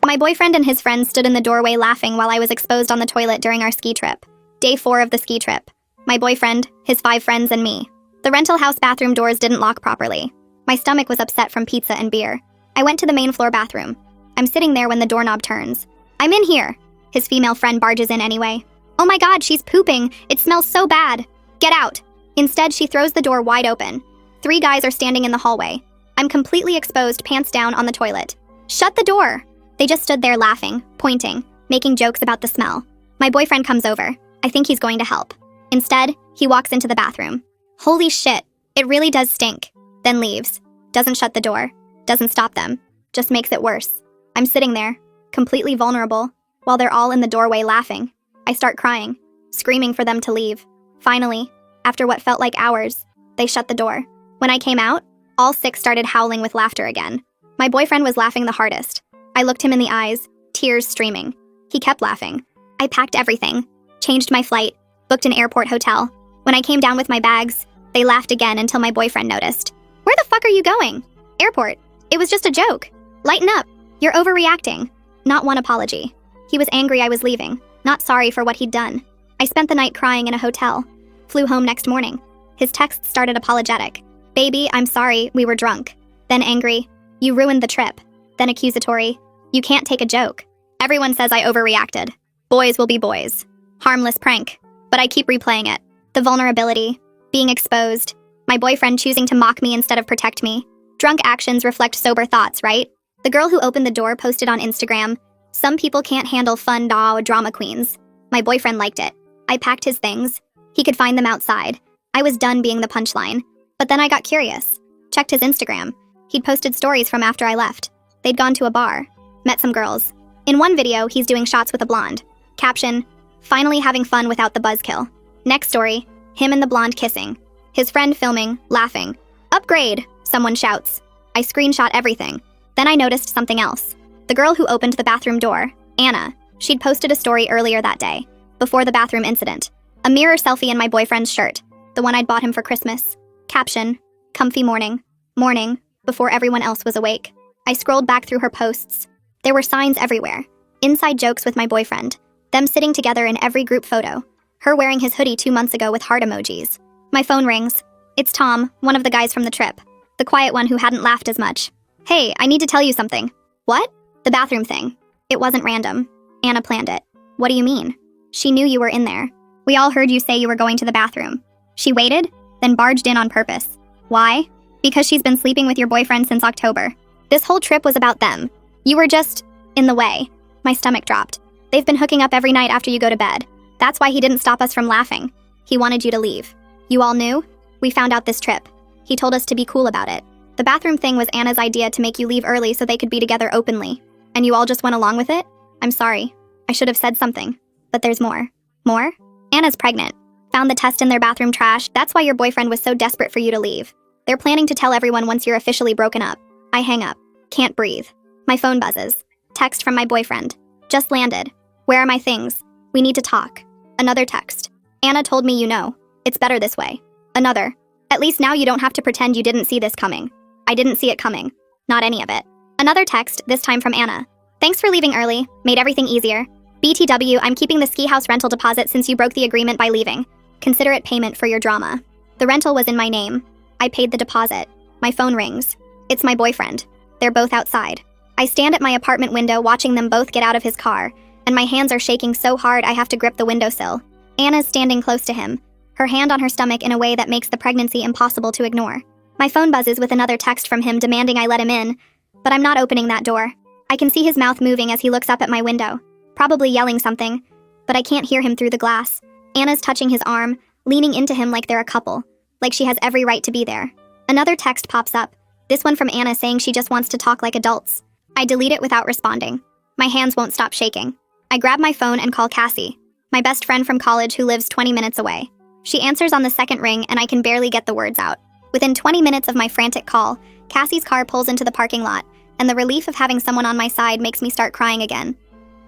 My boyfriend and his friends stood in the doorway laughing while I was exposed on the toilet during our ski trip. Day 4 of the ski trip. My boyfriend, his 5 friends, and me. The rental house bathroom doors didn't lock properly. My stomach was upset from pizza and beer. I went to the main floor bathroom. I'm sitting there when the doorknob turns. "I'm in here." His female friend barges in anyway. "Oh my god, she's pooping. It smells so bad. Get out." Instead, she throws the door wide open. 3 guys are standing in the hallway. I'm completely exposed, pants down, on the toilet. "Shut the door." They just stood there laughing, pointing, making jokes about the smell. My boyfriend comes over. I think he's going to help. Instead, he walks into the bathroom. Holy shit, it really does stink. Then leaves. Doesn't shut the door. Doesn't stop them. Just makes it worse. I'm sitting there, completely vulnerable, while they're all in the doorway laughing. I start crying, screaming for them to leave. Finally, after what felt like hours, they shut the door. When I came out, all 6 started howling with laughter again. My boyfriend was laughing the hardest. I looked him in the eyes, tears streaming. He kept laughing. I packed everything, changed my flight, booked an airport hotel. When I came down with my bags, they laughed again until my boyfriend noticed. "Where the fuck are you going?" "Airport. It was just a joke. Lighten up. You're overreacting." Not one apology. He was angry I was leaving, not sorry for what he'd done. I spent the night crying in a hotel. Flew home next morning. His texts started apologetic. "Baby, I'm sorry, we were drunk." Then angry. "You ruined the trip." Then accusatory. "You can't take a joke." Everyone says I overreacted. Boys will be boys. Harmless prank. But I keep replaying it. The vulnerability. Being exposed. My boyfriend choosing to mock me instead of protect me. Drunk actions reflect sober thoughts, right? The girl who opened the door posted on Instagram, "Some people can't handle fun drama queens." My boyfriend liked it. I packed his things. He could find them outside. I was done being the punchline. But then I got curious. Checked his Instagram. He'd posted stories from after I left. They'd gone to a bar. Met some girls. In one video, he's doing shots with a blonde. Caption, "Finally having fun without the buzzkill." Next story, him and the blonde kissing. His friend filming, laughing. "Upgrade," someone shouts. I screenshot everything. Then I noticed something else. The girl who opened the bathroom door, Anna, she'd posted a story earlier that day, before the bathroom incident. A mirror selfie in my boyfriend's shirt, the one I'd bought him for Christmas. Caption, "Comfy morning. Morning, before everyone else was awake." I scrolled back through her posts. There were signs everywhere. Inside jokes with my boyfriend. Them sitting together in every group photo. Her wearing his hoodie 2 months ago with heart emojis. My phone rings. It's Tom, one of the guys from the trip. The quiet one who hadn't laughed as much. "Hey, I need to tell you something." "What?" "The bathroom thing. It wasn't random. Anna planned it." "What do you mean?" "She knew you were in there. We all heard you say you were going to the bathroom. She waited, then barged in on purpose." "Why?" "Because she's been sleeping with your boyfriend since October. This whole trip was about them. You were just in the way." My stomach dropped. "They've been hooking up every night after you go to bed. That's why he didn't stop us from laughing. He wanted you to leave." "You all knew?" "We found out this trip. He told us to be cool about it. The bathroom thing was Anna's idea to make you leave early so they could be together openly. And you all just went along with it? I'm sorry. I should have said something. But there's more." "More?" "Anna's pregnant. Found the test in their bathroom trash. That's why your boyfriend was so desperate for you to leave. They're planning to tell everyone once you're officially broken up." I hang up. Can't breathe. My phone buzzes. Text from my boyfriend. "Just landed. Where are my things? We need to talk." Another text. "Anna told me you know. It's better this way." Another. "At least now you don't have to pretend you didn't see this coming." I didn't see it coming. Not any of it. Another text, this time from Anna. "Thanks for leaving early. Made everything easier. BTW, I'm keeping the ski house rental deposit since you broke the agreement by leaving. Consider it payment for your drama." The rental was in my name. I paid the deposit. My phone rings. It's my boyfriend. They're both outside. I stand at my apartment window watching them both get out of his car, and my hands are shaking so hard I have to grip the windowsill. Anna's standing close to him, her hand on her stomach in a way that makes the pregnancy impossible to ignore. My phone buzzes with another text from him demanding I let him in, but I'm not opening that door. I can see his mouth moving as he looks up at my window, probably yelling something, but I can't hear him through the glass. Anna's touching his arm, leaning into him like they're a couple, like she has every right to be there. Another text pops up, this one from Anna saying she just wants to talk like adults. I delete it without responding. My hands won't stop shaking. I grab my phone and call Cassie, my best friend from college who lives 20 minutes away. She answers on the second ring and I can barely get the words out. Within 20 minutes of my frantic call, Cassie's car pulls into the parking lot, and the relief of having someone on my side makes me start crying again.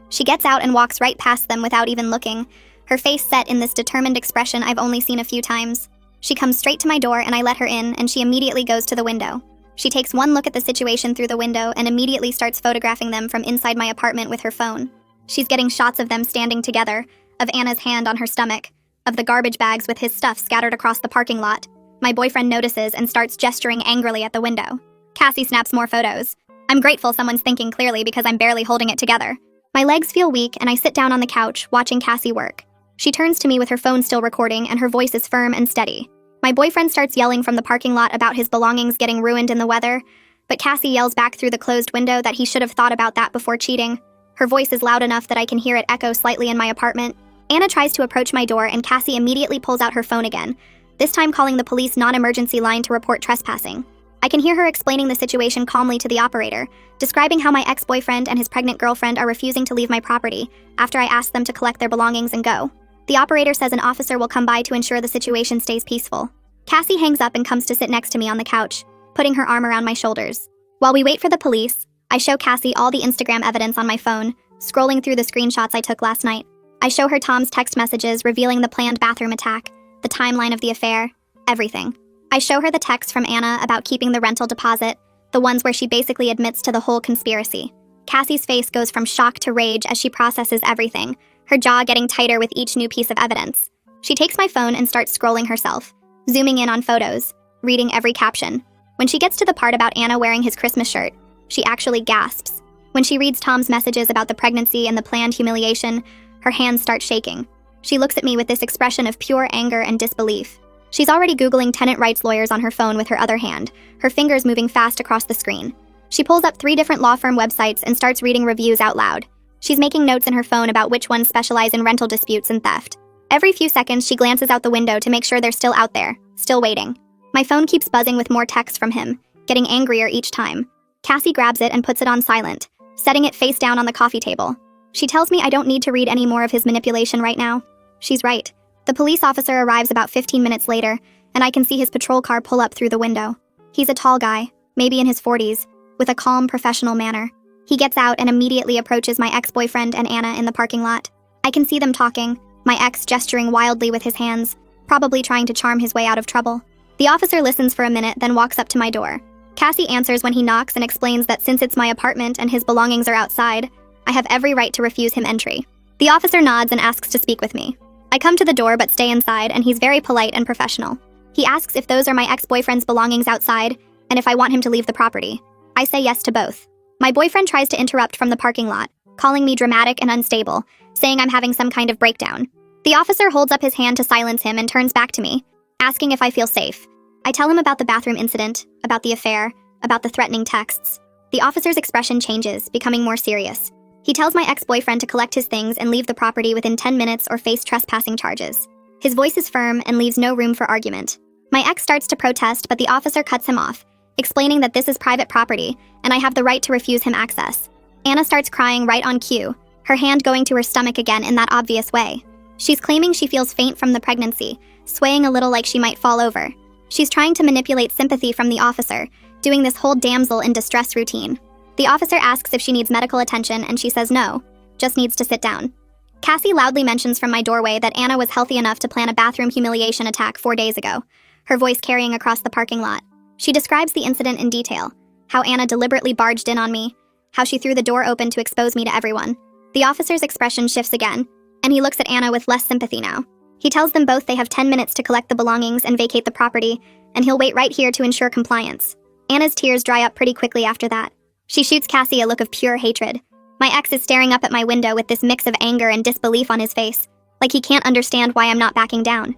She gets out and walks right past them without even looking, her face set in this determined expression I've only seen a few times. She comes straight to my door and I let her in, and she immediately goes to the window. She takes one look at the situation through the window and immediately starts photographing them from inside my apartment with her phone. She's getting shots of them standing together, of Anna's hand on her stomach, of the garbage bags with his stuff scattered across the parking lot. My boyfriend notices and starts gesturing angrily at the window. Cassie snaps more photos. I'm grateful someone's thinking clearly because I'm barely holding it together. My legs feel weak and I sit down on the couch, watching Cassie work. She turns to me with her phone still recording and her voice is firm and steady. My boyfriend starts yelling from the parking lot about his belongings getting ruined in the weather, but Cassie yells back through the closed window that he should have thought about that before cheating. Her voice is loud enough that I can hear it echo slightly in my apartment. Anna tries to approach my door and Cassie immediately pulls out her phone again, this time calling the police non-emergency line to report trespassing. I can hear her explaining the situation calmly to the operator, describing how my ex-boyfriend and his pregnant girlfriend are refusing to leave my property after I ask them to collect their belongings and go. The operator says an officer will come by to ensure the situation stays peaceful. Cassie hangs up and comes to sit next to me on the couch, putting her arm around my shoulders. While we wait for the police, I show Cassie all the Instagram evidence on my phone, scrolling through the screenshots I took last night. I show her Tom's text messages revealing the planned bathroom attack, the timeline of the affair, everything. I show her the text from Anna about keeping the rental deposit, the ones where she basically admits to the whole conspiracy. Cassie's face goes from shock to rage as she processes everything, her jaw getting tighter with each new piece of evidence. She takes my phone and starts scrolling herself, zooming in on photos, reading every caption. When she gets to the part about Anna wearing his Christmas shirt, she actually gasps. When she reads Tom's messages about the pregnancy and the planned humiliation, her hands start shaking. She looks at me with this expression of pure anger and disbelief. She's already Googling tenant rights lawyers on her phone with her other hand, her fingers moving fast across the screen. She pulls up 3 different law firm websites and starts reading reviews out loud. She's making notes in her phone about which ones specialize in rental disputes and theft. Every few seconds, she glances out the window to make sure they're still out there, still waiting. My phone keeps buzzing with more texts from him, getting angrier each time. Cassie grabs it and puts it on silent, setting it face down on the coffee table. She tells me I don't need to read any more of his manipulation right now. She's right. The police officer arrives about 15 minutes later, and I can see his patrol car pull up through the window. He's a tall guy, maybe in his 40s, with a calm, professional manner. He gets out and immediately approaches my ex-boyfriend and Anna in the parking lot. I can see them talking, my ex gesturing wildly with his hands, probably trying to charm his way out of trouble. The officer listens for a minute, then walks up to my door. Cassie answers when he knocks and explains that since it's my apartment and his belongings are outside, I have every right to refuse him entry. The officer nods and asks to speak with me. I come to the door but stay inside, and he's very polite and professional. He asks if those are my ex-boyfriend's belongings outside, and if I want him to leave the property. I say yes to both. My boyfriend tries to interrupt from the parking lot, calling me dramatic and unstable, saying I'm having some kind of breakdown. The officer holds up his hand to silence him and turns back to me, asking if I feel safe. I tell him about the bathroom incident, about the affair, about the threatening texts. The officer's expression changes, becoming more serious. He tells my ex-boyfriend to collect his things and leave the property within 10 minutes or face trespassing charges. His voice is firm and leaves no room for argument. My ex starts to protest, but the officer cuts him off, explaining that this is private property, and I have the right to refuse him access. Anna starts crying right on cue, her hand going to her stomach again in that obvious way. She's claiming she feels faint from the pregnancy, swaying a little like she might fall over. She's trying to manipulate sympathy from the officer, doing this whole damsel in distress routine. The officer asks if she needs medical attention, and she says no, just needs to sit down. Cassie loudly mentions from my doorway that Anna was healthy enough to plan a bathroom humiliation attack 4 days ago, her voice carrying across the parking lot. She describes the incident in detail, how Anna deliberately barged in on me, how she threw the door open to expose me to everyone. The officer's expression shifts again, and he looks at Anna with less sympathy now. He tells them both they have 10 minutes to collect the belongings and vacate the property, and he'll wait right here to ensure compliance. Anna's tears dry up pretty quickly after that. She shoots Cassie a look of pure hatred. My ex is staring up at my window with this mix of anger and disbelief on his face, like he can't understand why I'm not backing down.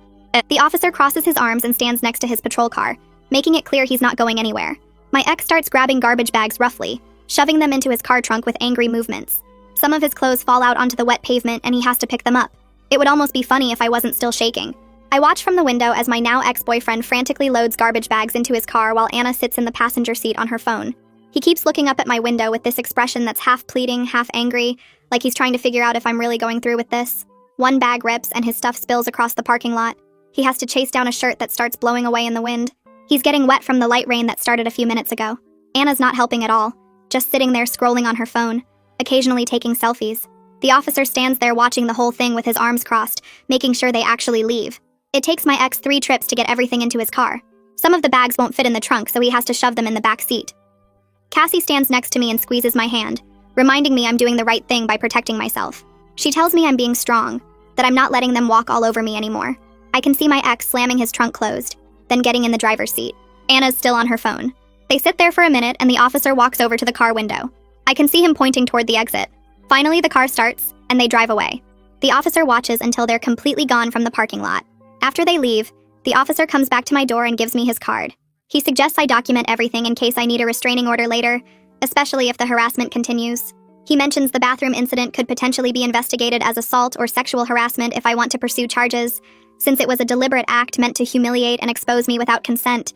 The officer crosses his arms and stands next to his patrol car, making it clear he's not going anywhere. My ex starts grabbing garbage bags roughly, shoving them into his car trunk with angry movements. Some of his clothes fall out onto the wet pavement and he has to pick them up. It would almost be funny if I wasn't still shaking. I watch from the window as my now ex-boyfriend frantically loads garbage bags into his car while Anna sits in the passenger seat on her phone. He keeps looking up at my window with this expression that's half pleading, half angry, like he's trying to figure out if I'm really going through with this. One bag rips and his stuff spills across the parking lot. He has to chase down a shirt that starts blowing away in the wind. He's getting wet from the light rain that started a few minutes ago. Anna's not helping at all, just sitting there scrolling on her phone, occasionally taking selfies. The officer stands there watching the whole thing with his arms crossed, making sure they actually leave. It takes my ex 3 trips to get everything into his car. Some of the bags won't fit in the trunk, so he has to shove them in the back seat. Cassie stands next to me and squeezes my hand, reminding me I'm doing the right thing by protecting myself. She tells me I'm being strong, that I'm not letting them walk all over me anymore. I can see my ex slamming his trunk closed, then getting in the driver's seat. Anna's still on her phone. They sit there for a minute and the officer walks over to the car window. I can see him pointing toward the exit. Finally, the car starts, and they drive away. The officer watches until they're completely gone from the parking lot. After they leave, the officer comes back to my door and gives me his card. He suggests I document everything in case I need a restraining order later, especially if the harassment continues. He mentions the bathroom incident could potentially be investigated as assault or sexual harassment if I want to pursue charges, since it was a deliberate act meant to humiliate and expose me without consent.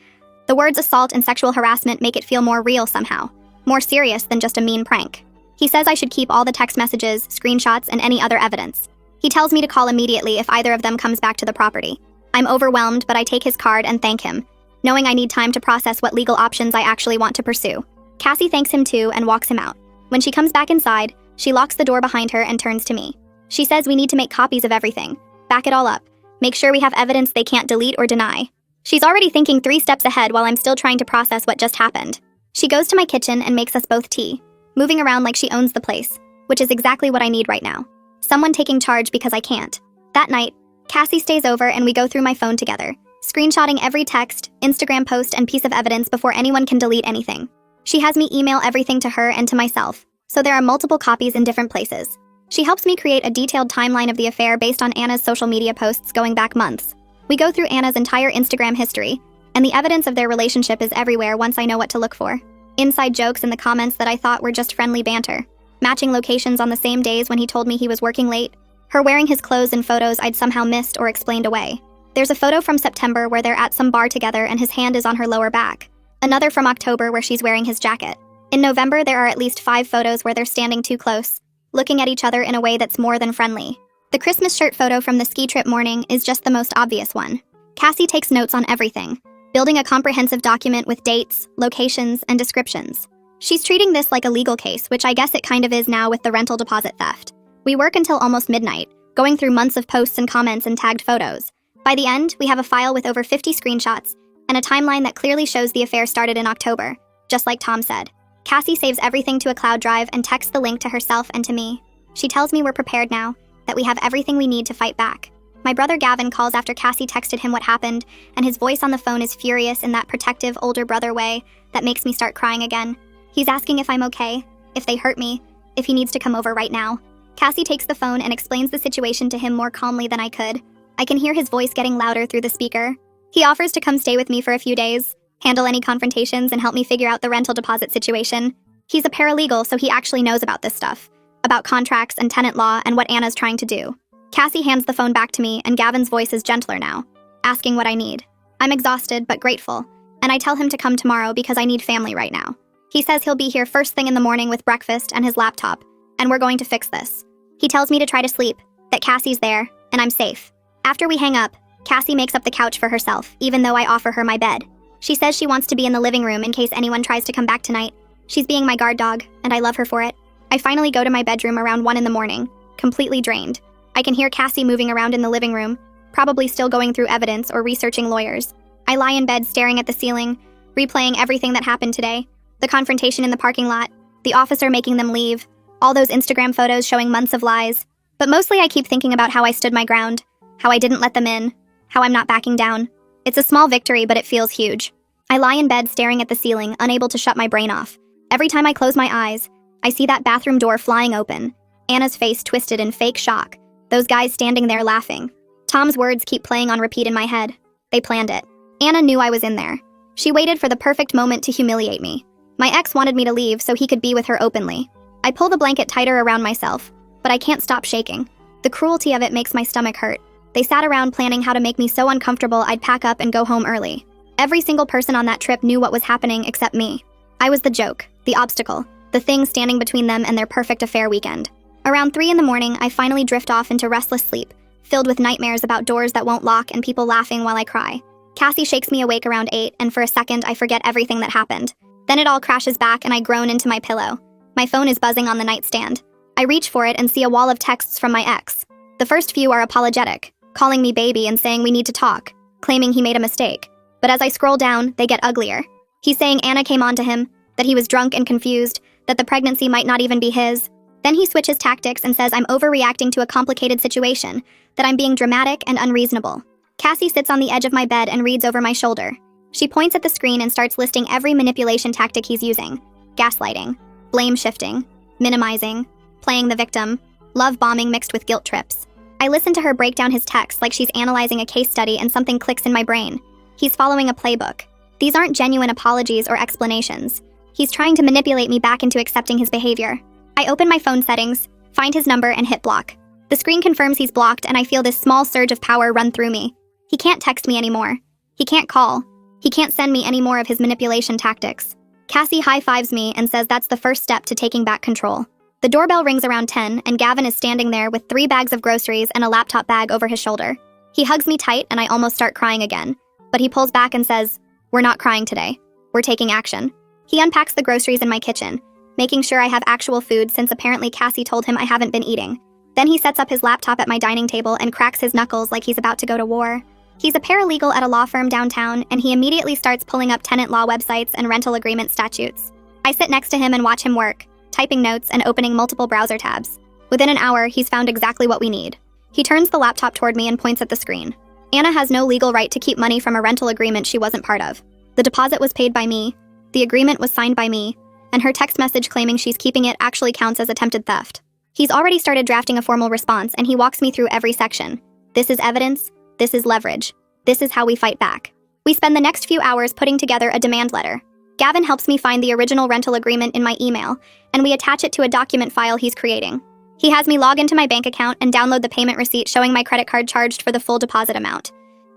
The words assault and sexual harassment make it feel more real somehow, more serious than just a mean prank. He says I should keep all the text messages, screenshots, and any other evidence. He tells me to call immediately if either of them comes back to the property. I'm overwhelmed, but I take his card and thank him, knowing I need time to process what legal options I actually want to pursue. Cassie thanks him too and walks him out. When she comes back inside, she locks the door behind her and turns to me. She says we need to make copies of everything, back it all up, make sure we have evidence they can't delete or deny. She's already thinking 3 steps ahead while I'm still trying to process what just happened. She goes to my kitchen and makes us both tea, moving around like she owns the place, which is exactly what I need right now. Someone taking charge because I can't. That night, Cassie stays over and we go through my phone together, screenshotting every text, Instagram post, and piece of evidence before anyone can delete anything. She has me email everything to her and to myself, so there are multiple copies in different places. She helps me create a detailed timeline of the affair based on Anna's social media posts going back months. We go through Anna's entire Instagram history, and the evidence of their relationship is everywhere once I know what to look for. Inside jokes in the comments that I thought were just friendly banter. Matching locations on the same days when he told me he was working late. Her wearing his clothes in photos I'd somehow missed or explained away. There's a photo from September where they're at some bar together and his hand is on her lower back. Another from October where she's wearing his jacket. In November, there are at least 5 photos where they're standing too close, looking at each other in a way that's more than friendly. The Christmas shirt photo from the ski trip morning is just the most obvious one. Cassie takes notes on everything, building a comprehensive document with dates, locations, and descriptions. She's treating this like a legal case, which I guess it kind of is now with the rental deposit theft. We work until almost midnight, going through months of posts and comments and tagged photos. By the end, we have a file with over 50 screenshots and a timeline that clearly shows the affair started in October, just like Tom said. Cassie saves everything to a cloud drive and texts the link to herself and to me. She tells me we're prepared now, that we have everything we need to fight back. My brother Gavin calls after Cassie texted him what happened, and his voice on the phone is furious in that protective older brother way that makes me start crying again. He's asking if I'm okay, if they hurt me, if he needs to come over right now. Cassie takes the phone and explains the situation to him more calmly than I could. I can hear his voice getting louder through the speaker. He offers to come stay with me for a few days, handle any confrontations, and help me figure out the rental deposit situation. He's a paralegal, so he actually knows about this stuff, about contracts and tenant law and what Anna's trying to do. Cassie hands the phone back to me, and Gavin's voice is gentler now, asking what I need. I'm exhausted but grateful, and I tell him to come tomorrow because I need family right now. He says he'll be here first thing in the morning with breakfast and his laptop, and we're going to fix this. He tells me to try to sleep, that Cassie's there, and I'm safe. After we hang up, Cassie makes up the couch for herself, even though I offer her my bed. She says she wants to be in the living room in case anyone tries to come back tonight. She's being my guard dog, and I love her for it. I finally go to my bedroom around 1 in the morning, completely drained. I can hear Cassie moving around in the living room, probably still going through evidence or researching lawyers. I lie in bed staring at the ceiling, replaying everything that happened today. The confrontation in the parking lot, the officer making them leave, all those Instagram photos showing months of lies. But mostly I keep thinking about how I stood my ground, how I didn't let them in, how I'm not backing down. It's a small victory, but it feels huge. I lie in bed staring at the ceiling, unable to shut my brain off. Every time I close my eyes, I see that bathroom door flying open, Anna's face twisted in fake shock, those guys standing there laughing. Tom's words keep playing on repeat in my head. They planned it. Anna knew I was in there. She waited for the perfect moment to humiliate me. My ex wanted me to leave so he could be with her openly. I pull the blanket tighter around myself, but I can't stop shaking. The cruelty of it makes my stomach hurt. They sat around planning how to make me so uncomfortable I'd pack up and go home early. Every single person on that trip knew what was happening except me. I was the joke, the obstacle, the thing standing between them and their perfect affair weekend. Around 3 in the morning, I finally drift off into restless sleep, filled with nightmares about doors that won't lock and people laughing while I cry. Cassie shakes me awake around 8, and for a second I forget everything that happened. Then it all crashes back and I groan into my pillow. My phone is buzzing on the nightstand. I reach for it and see a wall of texts from my ex. The first few are apologetic, calling me baby and saying we need to talk, claiming he made a mistake. But as I scroll down, they get uglier. He's saying Anna came on to him, that he was drunk and confused, that the pregnancy might not even be his. Then he switches tactics and says I'm overreacting to a complicated situation, that I'm being dramatic and unreasonable. Cassie sits on the edge of my bed and reads over my shoulder. She points at the screen and starts listing every manipulation tactic he's using. Gaslighting, blame shifting, minimizing, playing the victim, love bombing mixed with guilt trips. I listen to her break down his texts like she's analyzing a case study and something clicks in my brain. He's following a playbook. These aren't genuine apologies or explanations. He's trying to manipulate me back into accepting his behavior. I open my phone settings, find his number, and hit block. The screen confirms he's blocked, and I feel this small surge of power run through me. He can't text me anymore. He can't call. He can't send me any more of his manipulation tactics. Cassie high-fives me and says that's the first step to taking back control. The doorbell rings around 10, and Gavin is standing there with 3 bags of groceries and a laptop bag over his shoulder. He hugs me tight, and I almost start crying again. But he pulls back and says, "We're not crying today. We're taking action." He unpacks the groceries in my kitchen, making sure I have actual food since apparently Cassie told him I haven't been eating. Then he sets up his laptop at my dining table and cracks his knuckles like he's about to go to war. He's a paralegal at a law firm downtown, and he immediately starts pulling up tenant law websites and rental agreement statutes. I sit next to him and watch him work, typing notes and opening multiple browser tabs. Within an hour, he's found exactly what we need. He turns the laptop toward me and points at the screen. Anna has no legal right to keep money from a rental agreement she wasn't part of. The deposit was paid by me, the agreement was signed by me, and her text message claiming she's keeping it actually counts as attempted theft. He's already started drafting a formal response, and he walks me through every section. This is evidence. This is leverage. This is how we fight back. We spend the next few hours putting together a demand letter. Gavin helps me find the original rental agreement in my email, and we attach it to a document file he's creating. He has me log into my bank account and download the payment receipt showing my credit card charged for the full deposit amount.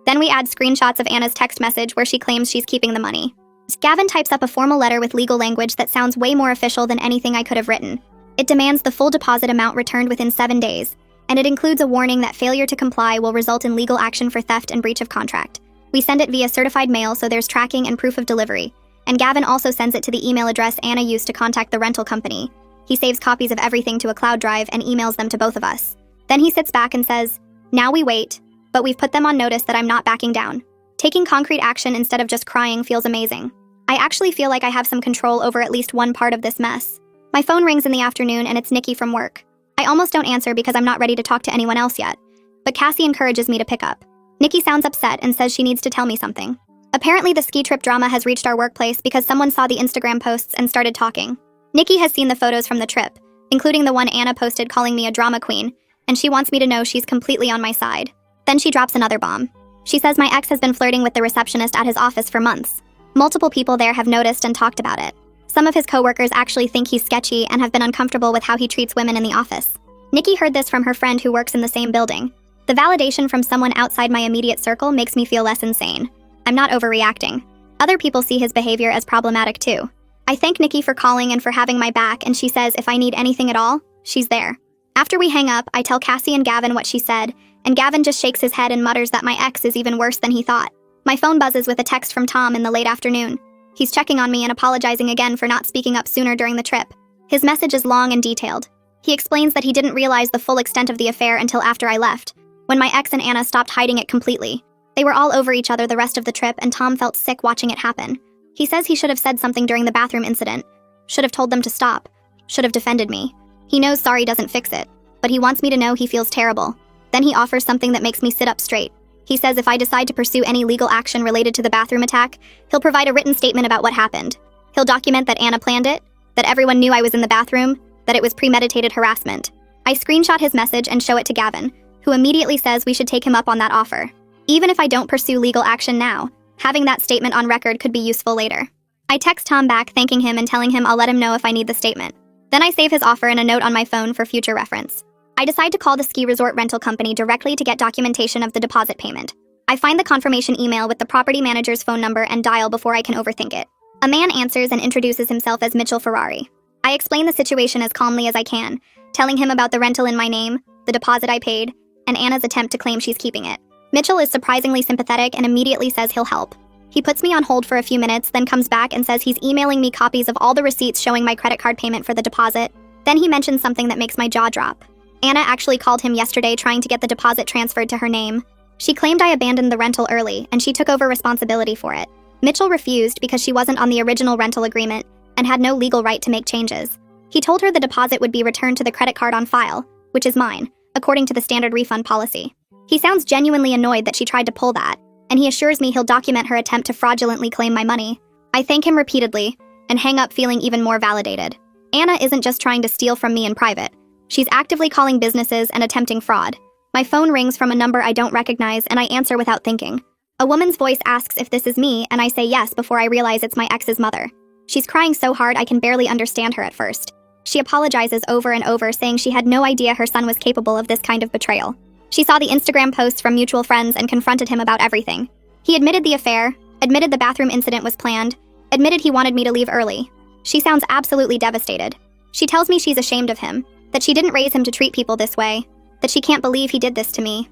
Then we add screenshots of Anna's text message where she claims she's keeping the money. Gavin types up a formal letter with legal language that sounds way more official than anything I could have written. It demands the full deposit amount returned within 7 days, and it includes a warning that failure to comply will result in legal action for theft and breach of contract. We send it via certified mail so there's tracking and proof of delivery, and Gavin also sends it to the email address Anna used to contact the rental company. He saves copies of everything to a cloud drive and emails them to both of us. Then he sits back and says, "Now we wait, but we've put them on notice that I'm not backing down." Taking concrete action instead of just crying feels amazing. I actually feel like I have some control over at least one part of this mess. My phone rings in the afternoon and it's Nikki from work. I almost don't answer because I'm not ready to talk to anyone else yet, but Cassie encourages me to pick up. Nikki sounds upset and says she needs to tell me something. Apparently the ski trip drama has reached our workplace because someone saw the Instagram posts and started talking. Nikki has seen the photos from the trip, including the one Anna posted calling me a drama queen, and she wants me to know she's completely on my side. Then she drops another bomb. She says my ex has been flirting with the receptionist at his office for months. Multiple people there have noticed and talked about it. Some of his coworkers actually think he's sketchy and have been uncomfortable with how he treats women in the office. Nikki heard this from her friend who works in the same building. The validation from someone outside my immediate circle makes me feel less insane. I'm not overreacting. Other people see his behavior as problematic too. I thank Nikki for calling and for having my back, and she says if I need anything at all, she's there. After we hang up, I tell Cassie and Gavin what she said, and Gavin just shakes his head and mutters that my ex is even worse than he thought. My phone buzzes with a text from Tom in the late afternoon. He's checking on me and apologizing again for not speaking up sooner during the trip. His message is long and detailed. He explains that he didn't realize the full extent of the affair until after I left, when my ex and Anna stopped hiding it completely. They were all over each other the rest of the trip, and Tom felt sick watching it happen. He says he should have said something during the bathroom incident, should have told them to stop, should have defended me. He knows sorry doesn't fix it, but he wants me to know he feels terrible. Then he offers something that makes me sit up straight. He says if I decide to pursue any legal action related to the bathroom attack, he'll provide a written statement about what happened. He'll document that Anna planned it, that everyone knew I was in the bathroom, that it was premeditated harassment. I screenshot his message and show it to Gavin, who immediately says we should take him up on that offer. Even if I don't pursue legal action now, having that statement on record could be useful later. I text Tom back thanking him and telling him I'll let him know if I need the statement. Then I save his offer in a note on my phone for future reference. I decide to call the ski resort rental company directly to get documentation of the deposit payment. I find the confirmation email with the property manager's phone number and dial before I can overthink it. A man answers and introduces himself as Mitchell Ferrari. I explain the situation as calmly as I can, telling him about the rental in my name, the deposit I paid, and Anna's attempt to claim she's keeping it. Mitchell is surprisingly sympathetic and immediately says he'll help. He puts me on hold for a few minutes, then comes back and says he's emailing me copies of all the receipts showing my credit card payment for the deposit. Then he mentions something that makes my jaw drop. Anna actually called him yesterday trying to get the deposit transferred to her name. She claimed I abandoned the rental early, and she took over responsibility for it. Mitchell refused because she wasn't on the original rental agreement and had no legal right to make changes. He told her the deposit would be returned to the credit card on file, which is mine, according to the standard refund policy. He sounds genuinely annoyed that she tried to pull that, and he assures me he'll document her attempt to fraudulently claim my money. I thank him repeatedly and hang up feeling even more validated. Anna isn't just trying to steal from me in private. She's actively calling businesses and attempting fraud. My phone rings from a number I don't recognize, and I answer without thinking. A woman's voice asks if this is me, and I say yes before I realize it's my ex's mother. She's crying so hard I can barely understand her at first. She apologizes over and over, saying she had no idea her son was capable of this kind of betrayal. She saw the Instagram posts from mutual friends and confronted him about everything. He admitted the affair, admitted the bathroom incident was planned, admitted he wanted me to leave early. She sounds absolutely devastated. She tells me she's ashamed of him, that she didn't raise him to treat people this way, that she can't believe he did this to me.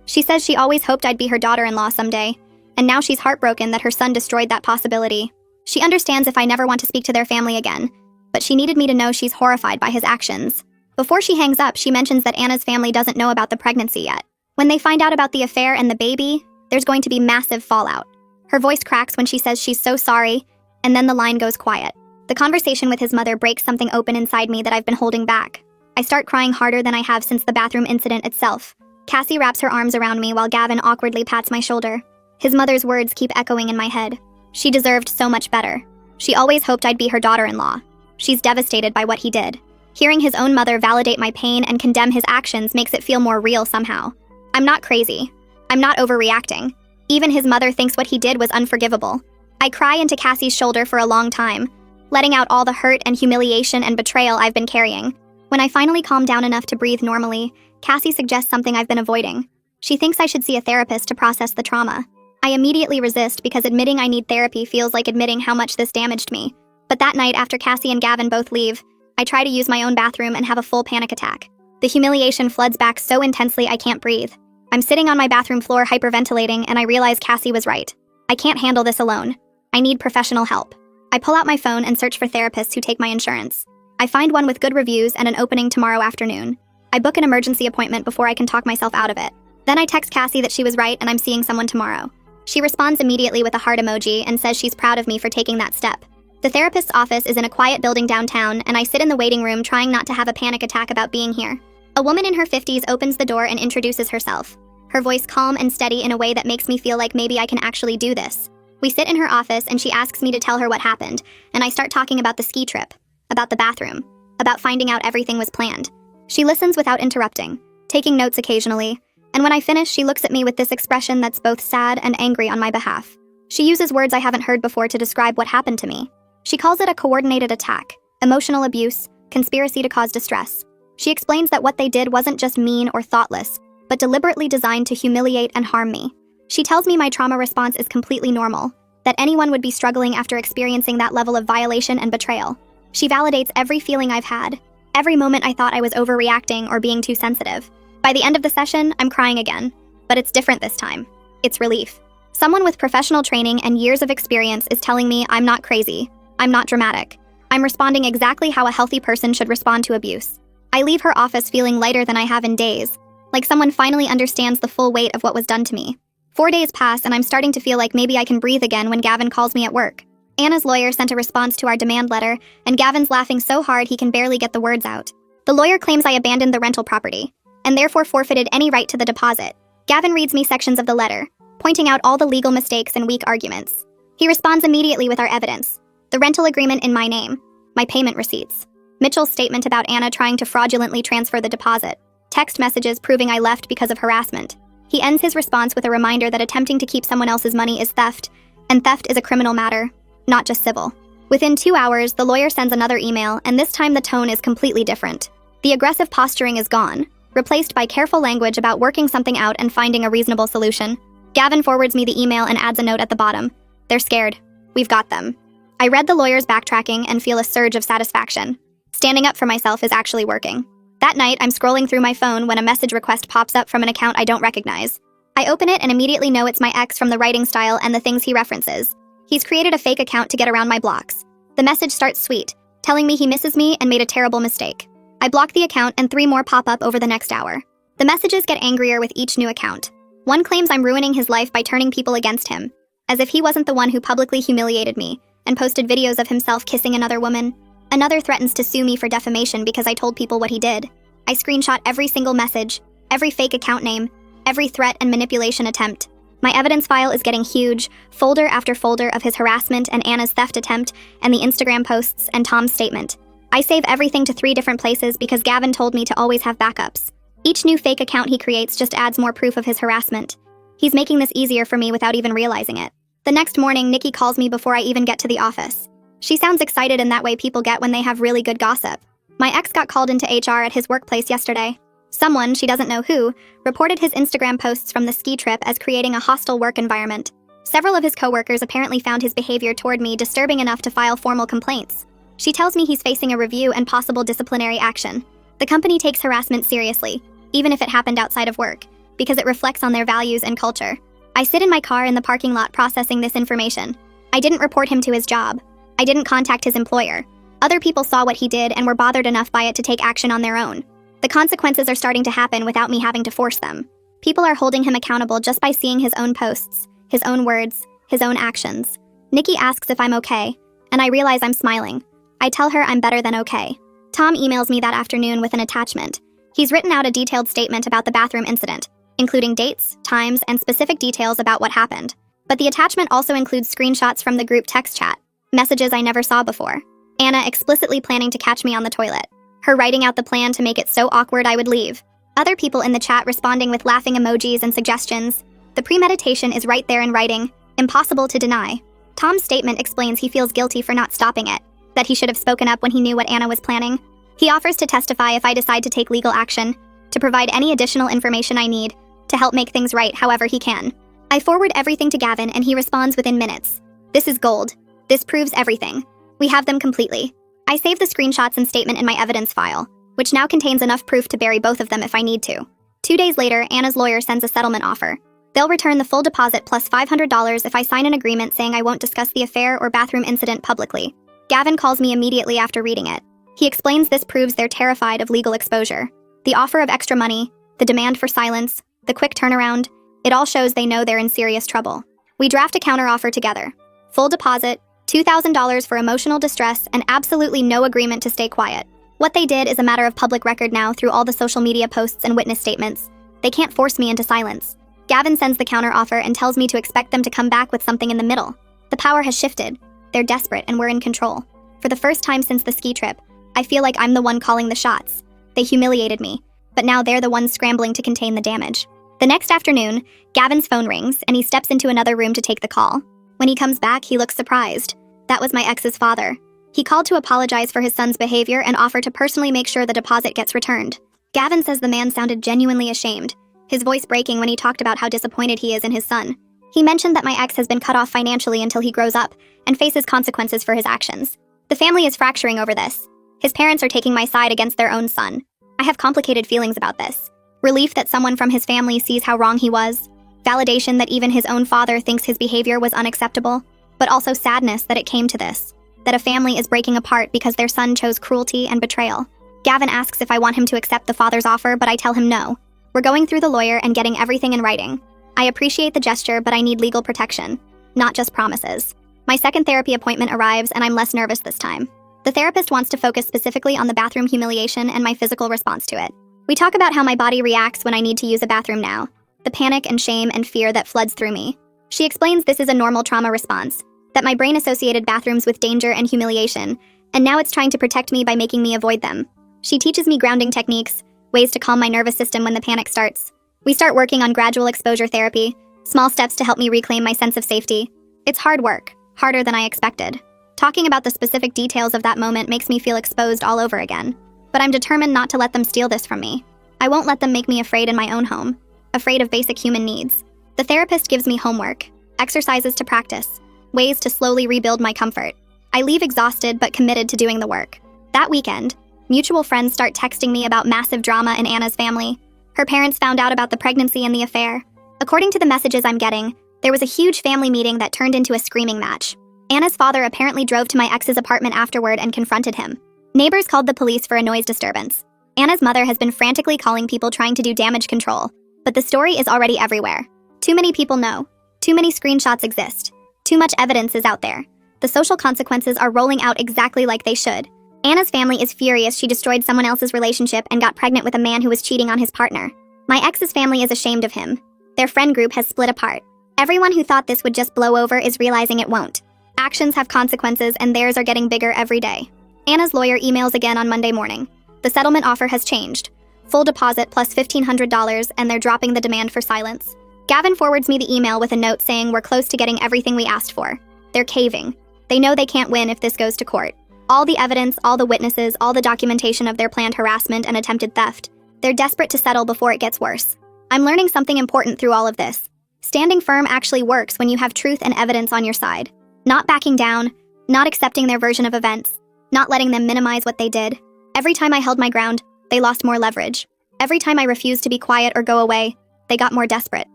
She says she always hoped I'd be her daughter-in-law someday, and now she's heartbroken that her son destroyed that possibility. She understands if I never want to speak to their family again, but she needed me to know she's horrified by his actions. Before she hangs up, she mentions that Anna's family doesn't know about the pregnancy yet. When they find out about the affair and the baby, there's going to be massive fallout. Her voice cracks when she says she's so sorry, and then the line goes quiet. The conversation with his mother breaks something open inside me that I've been holding back. I start crying harder than I have since the bathroom incident itself. Cassie wraps her arms around me while Gavin awkwardly pats my shoulder. His mother's words keep echoing in my head. She deserved so much better. She always hoped I'd be her daughter-in-law. She's devastated by what he did. Hearing his own mother validate my pain and condemn his actions makes it feel more real somehow. I'm not crazy. I'm not overreacting. Even his mother thinks what he did was unforgivable. I cry into Cassie's shoulder for a long time, letting out all the hurt and humiliation and betrayal I've been carrying. When I finally calm down enough to breathe normally, Cassie suggests something I've been avoiding. She thinks I should see a therapist to process the trauma. I immediately resist because admitting I need therapy feels like admitting how much this damaged me. But that night, after Cassie and Gavin both leave, I try to use my own bathroom and have a full panic attack. The humiliation floods back so intensely I can't breathe. I'm sitting on my bathroom floor hyperventilating, and I realize Cassie was right. I can't handle this alone. I need professional help. I pull out my phone and search for therapists who take my insurance. I find one with good reviews and an opening tomorrow afternoon. I book an emergency appointment before I can talk myself out of it. Then I text Cassie that she was right and I'm seeing someone tomorrow. She responds immediately with a heart emoji and says she's proud of me for taking that step. The therapist's office is in a quiet building downtown, and I sit in the waiting room trying not to have a panic attack about being here. A woman in her 50s opens the door and introduces herself. Her voice calm and steady in a way that makes me feel like maybe I can actually do this. We sit in her office and she asks me to tell her what happened, and I start talking about the ski trip, about the bathroom, about finding out everything was planned. She listens without interrupting, taking notes occasionally, and when I finish, she looks at me with this expression that's both sad and angry on my behalf. She uses words I haven't heard before to describe what happened to me. She calls it a coordinated attack, emotional abuse, conspiracy to cause distress. She explains that what they did wasn't just mean or thoughtless, but deliberately designed to humiliate and harm me. She tells me my trauma response is completely normal, that anyone would be struggling after experiencing that level of violation and betrayal. She validates every feeling I've had, every moment I thought I was overreacting or being too sensitive. By the end of the session, I'm crying again, but it's different this time. It's relief. Someone with professional training and years of experience is telling me I'm not crazy. I'm not dramatic. I'm responding exactly how a healthy person should respond to abuse. I leave her office feeling lighter than I have in days, like someone finally understands the full weight of what was done to me. 4 days pass and I'm starting to feel like maybe I can breathe again when Gavin calls me at work. Anna's lawyer sent a response to our demand letter, and Gavin's laughing so hard he can barely get the words out. The lawyer claims I abandoned the rental property, and therefore forfeited any right to the deposit. Gavin reads me sections of the letter, pointing out all the legal mistakes and weak arguments. He responds immediately with our evidence. The rental agreement in my name, my payment receipts, Mitchell's statement about Anna trying to fraudulently transfer the deposit, text messages proving I left because of harassment. He ends his response with a reminder that attempting to keep someone else's money is theft, and theft is a criminal matter, not just civil. Within 2 hours, the lawyer sends another email, and this time the tone is completely different. The aggressive posturing is gone, replaced by careful language about working something out and finding a reasonable solution. Gavin forwards me the email and adds a note at the bottom. They're scared. We've got them. I read the lawyer's backtracking and feel a surge of satisfaction. Standing up for myself is actually working. That night, I'm scrolling through my phone when a message request pops up from an account I don't recognize. I open it and immediately know it's my ex from the writing style and the things he references. He's created a fake account to get around my blocks. The message starts sweet, telling me he misses me and made a terrible mistake. I block the account and 3 more pop up over the next hour. The messages get angrier with each new account. One claims I'm ruining his life by turning people against him, as if he wasn't the one who publicly humiliated me and posted videos of himself kissing another woman. Another threatens to sue me for defamation because I told people what he did. I screenshot every single message, every fake account name, every threat and manipulation attempt. My evidence file is getting huge, folder after folder of his harassment and Anna's theft attempt and the Instagram posts and Tom's statement. I save everything to 3 different places because Gavin told me to always have backups. Each new fake account he creates just adds more proof of his harassment. He's making this easier for me without even realizing it. The next morning, Nikki calls me before I even get to the office. She sounds excited in that way people get when they have really good gossip. My ex got called into HR at his workplace yesterday. Someone, she doesn't know who, reported his Instagram posts from the ski trip as creating a hostile work environment. Several of his coworkers apparently found his behavior toward me disturbing enough to file formal complaints. She tells me he's facing a review and possible disciplinary action. The company takes harassment seriously, even if it happened outside of work, because it reflects on their values and culture. I sit in my car in the parking lot processing this information. I didn't report him to his job. I didn't contact his employer. Other people saw what he did and were bothered enough by it to take action on their own. The consequences are starting to happen without me having to force them. People are holding him accountable just by seeing his own posts, his own words, his own actions. Nikki asks if I'm okay, and I realize I'm smiling. I tell her I'm better than okay. Tom emails me that afternoon with an attachment. He's written out a detailed statement about the bathroom incident, including dates, times, and specific details about what happened. But the attachment also includes screenshots from the group text chat, messages I never saw before. Anna explicitly planning to catch me on the toilet. Her writing out the plan to make it so awkward I would leave. Other people in the chat responding with laughing emojis and suggestions. The premeditation is right there in writing, impossible to deny. Tom's statement explains he feels guilty for not stopping it, that he should have spoken up when he knew what Anna was planning. He offers to testify if I decide to take legal action, to provide any additional information I need, to help make things right however he can. I forward everything to Gavin and he responds within minutes. This is gold. This proves everything. We have them completely. I save the screenshots and statement in my evidence file, which now contains enough proof to bury both of them if I need to. 2 days later, Anna's lawyer sends a settlement offer. They'll return the full deposit plus $500 if I sign an agreement saying I won't discuss the affair or bathroom incident publicly. Gavin calls me immediately after reading it. He explains this proves they're terrified of legal exposure. The offer of extra money, the demand for silence, the quick turnaround, it all shows they know they're in serious trouble. We draft a counteroffer together. Full deposit, $2,000 for emotional distress, and absolutely no agreement to stay quiet. What they did is a matter of public record now through all the social media posts and witness statements. They can't force me into silence. Gavin sends the counteroffer and tells me to expect them to come back with something in the middle. The power has shifted. They're desperate and we're in control. For the first time since the ski trip, I feel like I'm the one calling the shots. They humiliated me, but now they're the ones scrambling to contain the damage. The next afternoon, Gavin's phone rings and he steps into another room to take the call. When he comes back, he looks surprised. That was my ex's father. He called to apologize for his son's behavior and offered to personally make sure the deposit gets returned. Gavin says the man sounded genuinely ashamed, his voice breaking when he talked about how disappointed he is in his son. He mentioned that my ex has been cut off financially until he grows up and faces consequences for his actions. The family is fracturing over this. His parents are taking my side against their own son. I have complicated feelings about this. Relief that someone from his family sees how wrong he was. Validation that even his own father thinks his behavior was unacceptable. But also sadness that it came to this. That a family is breaking apart because their son chose cruelty and betrayal. Gavin asks if I want him to accept the father's offer, but I tell him no. We're going through the lawyer and getting everything in writing. I appreciate the gesture, but I need legal protection, not just promises. My second therapy appointment arrives and I'm less nervous this time. The therapist wants to focus specifically on the bathroom humiliation and my physical response to it. We talk about how my body reacts when I need to use a bathroom now, the panic and shame and fear that floods through me. She explains this is a normal trauma response, that my brain associated bathrooms with danger and humiliation, and now it's trying to protect me by making me avoid them. She teaches me grounding techniques, ways to calm my nervous system when the panic starts. We start working on gradual exposure therapy, small steps to help me reclaim my sense of safety. It's hard work, harder than I expected. Talking about the specific details of that moment makes me feel exposed all over again. But I'm determined not to let them steal this from me. I won't let them make me afraid in my own home, afraid of basic human needs. The therapist gives me homework, exercises to practice, ways to slowly rebuild my comfort. I leave exhausted but committed to doing the work. That weekend, mutual friends start texting me about massive drama in Anna's family. Her parents found out about the pregnancy and the affair. According to the messages I'm getting, there was a huge family meeting that turned into a screaming match. Anna's father apparently drove to my ex's apartment afterward and confronted him. Neighbors called the police for a noise disturbance. Anna's mother has been frantically calling people trying to do damage control, but the story is already everywhere. Too many people know. Too many screenshots exist. Too much evidence is out there. The social consequences are rolling out exactly like they should. Anna's family is furious she destroyed someone else's relationship and got pregnant with a man who was cheating on his partner. My ex's family is ashamed of him. Their friend group has split apart. Everyone who thought this would just blow over is realizing it won't. Actions have consequences, and theirs are getting bigger every day. Anna's lawyer emails again on Monday morning. The settlement offer has changed. Full deposit plus $1,500, and they're dropping the demand for silence. Gavin forwards me the email with a note saying we're close to getting everything we asked for. They're caving. They know they can't win if this goes to court. All the evidence, all the witnesses, all the documentation of their planned harassment and attempted theft. They're desperate to settle before it gets worse. I'm learning something important through all of this. Standing firm actually works when you have truth and evidence on your side. Not backing down, not accepting their version of events, not letting them minimize what they did. Every time I held my ground, they lost more leverage. Every time I refused to be quiet or go away, they got more desperate.